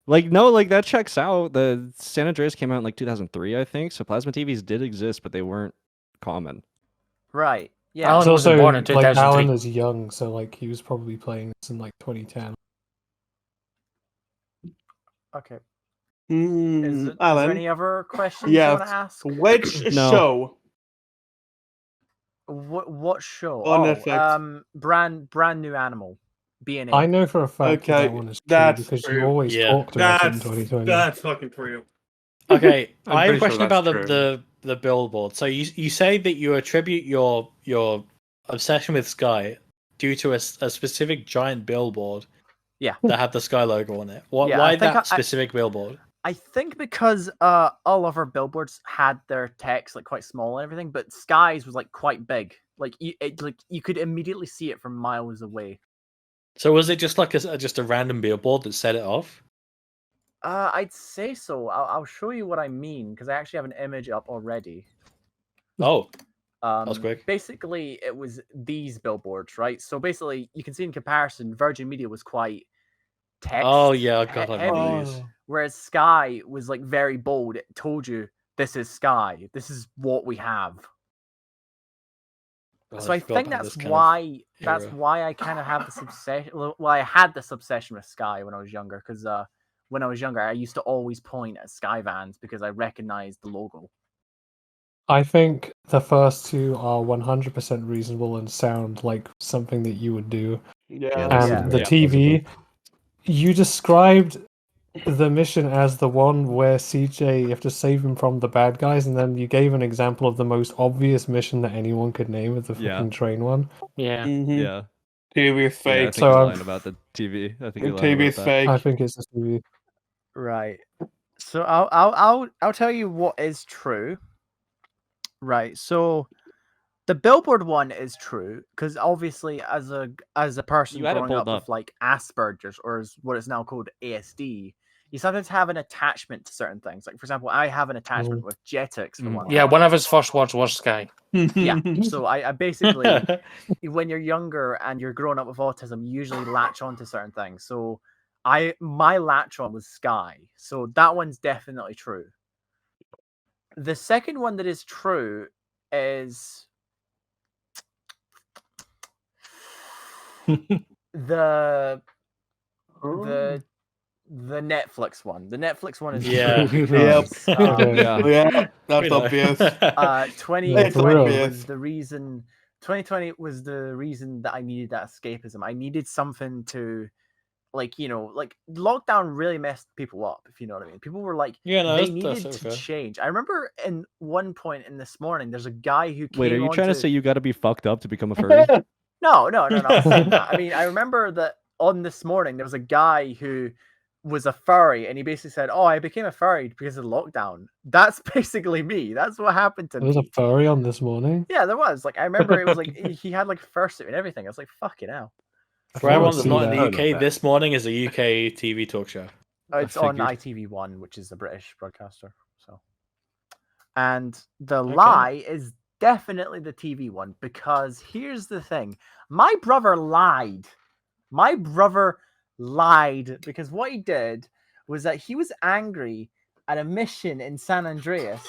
Like no, like that checks out. The San Andreas came out in like 2003, I think. So plasma TVs did exist, but they weren't common. Right. Yeah. Alan It's wasn't also born in like 2003. Alan is young, so like he was probably playing this in like 2010. Okay. Mm, Is there Alan, any other questions you yes. want to ask? Which No. show? What show? On Oh, FX. brand new animal. B&A. I know for a fact that Okay, one is true that's because true. you always Yeah. talked about it in That's 2020. that's fucking true. Okay, I'm I have a pretty sure question that's about true. the billboard. So you say that you attribute your obsession with Sky due to a specific giant billboard. Yeah. That had the Sky logo on it. Why Yeah, I why think that I- specific billboard? I think because all of our billboards had their text like quite small and everything, but Sky's was like quite big. Like you could immediately see it from miles away. So was it just like just a random billboard that set it off? I'd say so. I'll show you what I mean because I actually have an image up already. Oh, was quick. Basically, it was these billboards, right? So basically, you can see in comparison, Virgin Media was quite text. Oh yeah, God, I heavy, remember these. whereas Sky was like very bold. It told you this is Sky. This is what we have. God, So I forgot think about that's this kind of why era. I kind of have this obsession. Well, I had this obsession with Sky when I was younger because when I was younger, I used to always point at Sky vans because I recognized the logo. I think the first two are 100% reasonable and sound like something that you would do. Yeah. that's And very the TV, you described the mission as the one where CJ, you have to save him from the bad guys, and then you gave an example of the most obvious mission that anyone could name with the Yeah. fucking train one. Yeah. Mhm. Yeah. TV is Yeah, I fake. think So you're I've- lying about the TV. I think you're lying TV about is that. fake. I think it's the TV. Right. So I'll tell you what is true. Right. So the billboard one is true because obviously as a person You had it growing pulled up up. with like Asperger's or is what is now called ASD, you sometimes have an attachment to certain things. Like for example, I have an attachment with Jetix for one. Yeah, one of his first words was Sky. Yeah. So I basically when you're younger and you're growing up with autism, you usually latch on to certain things. So my latch on was Sky. So that one's definitely true. The second one that is true is the Netflix one. The Netflix one is Yeah. because, Yeah, that's We know. obvious. 2020 obvious. was the reason. 2020 was the reason that I needed that escapism. I needed something to, like lockdown really messed people up. If you know what I mean. People were like, Yeah, no, they that's needed to okay. change. I remember in one point in this morning, there's a guy who came Wait, are you trying to onto- say you got to be fucked up to become a furry? No, not saying that. I mean, I remember that on this morning there was a guy who was a furry, and he basically said, "Oh, I became a furry because of the lockdown." That's basically me. That's what happened to There was me. a furry on this morning. Yeah, there was. Like, I remember it was like he had like fursuit and everything. I was like, "Fucking hell!" For everyone that's see not in that. the I love UK, that. this morning is a UK TV talk show. It's on figured. ITV1, which is a British broadcaster. So, and the lie is definitely the TV one, because here's the thing: my brother lied. My brother lied because what he did was that he was angry at a mission in San Andreas.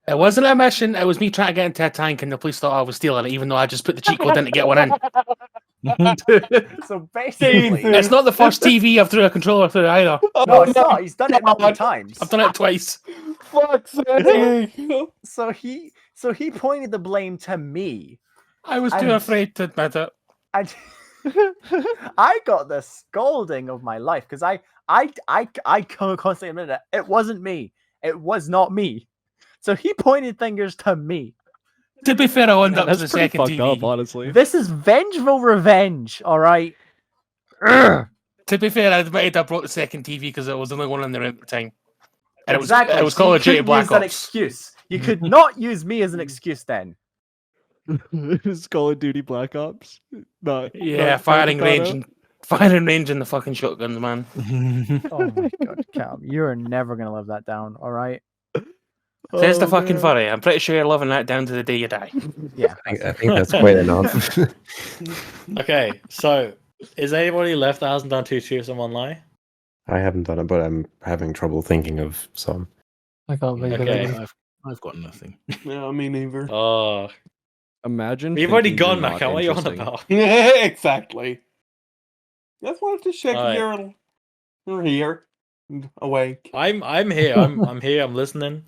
It wasn't a mission. It was me trying to get into a tank, and the police thought I was stealing it, even though I just put the cheat code in to get one in. So basically, It's not the first TV I've threw a controller through either. no, it's not. He's done it multiple times. I've done it twice. Fuck's sake. So he pointed the blame to me. I was too And- afraid to admit it. And I got the scolding of my life because I constantly admitted it wasn't me. It was not me. So he pointed fingers to me. To be fair, I wound up to That's the pretty second fucked TV. up, honestly. This is vengeful revenge, all right? To be fair, I admitted I brought the second TV because it was the only one in the room at the time. And it was So Call you of Duty couldn't Black use that Ops. excuse. You could not use me as an excuse then. It's Call of Duty Black Ops. Not, Yeah, not firing Avocado. range and the fucking shotguns, man. Oh my god, Cam, you're never gonna live that down, all right? Says the Oh, fucking man. furry. I'm pretty sure you're living that down to the day you die. Yeah. I think that's quite enough. Okay, so is anybody left that hasn't done two truths and one lie? I haven't done it, but I'm having trouble thinking of some. I can't think of Okay. any. I've got nothing. Yeah, me neither. Oh, Imagine. you've already thinking gone, you're Mac. not What are you on interesting. about? Exactly. Just wanted to check Alright. you're here and awake. I'm here. I'm here. I'm listening.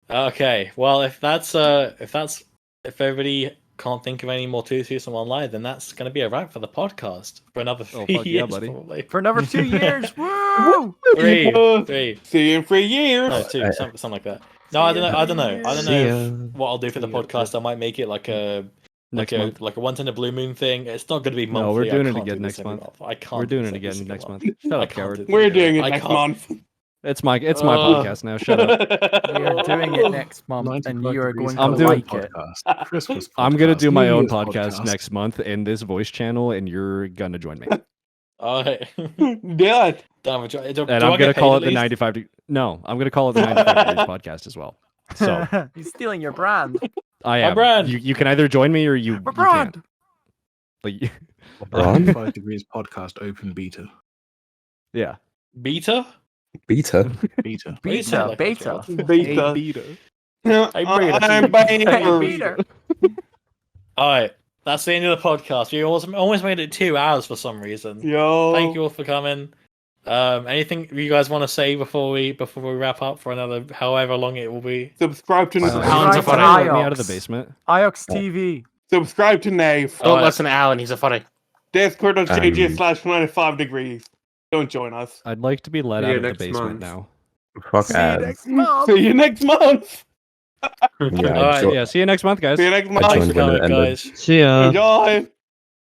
Okay. Well, if everybody can't think of any more two truths and one lie, then that's going to be a wrap for the podcast for another 3 Oh, fuck yeah, years, buddy. probably. For another 2 years. Woo! Three. See you in 3 years. No, two. Something like that. No, I don't know. I don't See know ya. what I'll do for the See ya. podcast. I might make it like a Next like a month. like a once in a blue moon thing. It's not going to be monthly. No, we're doing I it can't again do this next every month. I can't. We're do doing this it every again single next month. month. Shut I up, can't coward. do this We're every doing it month. I next can't. month. It's my Uh, podcast now. Shut up. We are doing it next month, and 95 you are degrees going I'm to doing like it. podcast. Christmas podcast. I'm gonna do my New own Year's podcast next month in this voice channel, and you're gonna join me. Alright. Do it. Damn, do And I I'm get gonna call paid it at the least? 95. No, I'm gonna call it the 95 Degrees Podcast as well. So He's stealing your brand. I My am. brand. You can either join me or you My can't. brand. Like, Ron? 95 degrees podcast open beta. yeah. Beta? Beta? Beta. What do you say Beta, like that, beta. Gerald? Beta. Beta. I'm Hey, beta. Peter. Alright. That's the end of the podcast. We almost made it 2 hours for some reason. Yo. Thank you all for coming. Anything you guys want to say before we wrap up for another however long it will be? Subscribe to Alan's a Subscribe to furry. Let me out of the Iox. basement. Iox TV. Subscribe to Nave. Don't Alright. listen to Alan, he's a furry. Discord.gg/95 degrees. Don't join us. I'd like to be let See out you of the next basement month. now. Fuck See you ads. next month. See you next month. Yeah, Alright, I, jo- Yeah. See you next month, guys. See you next I month. Thanks joined for when it coming, ended. guys. See ya. Enjoy.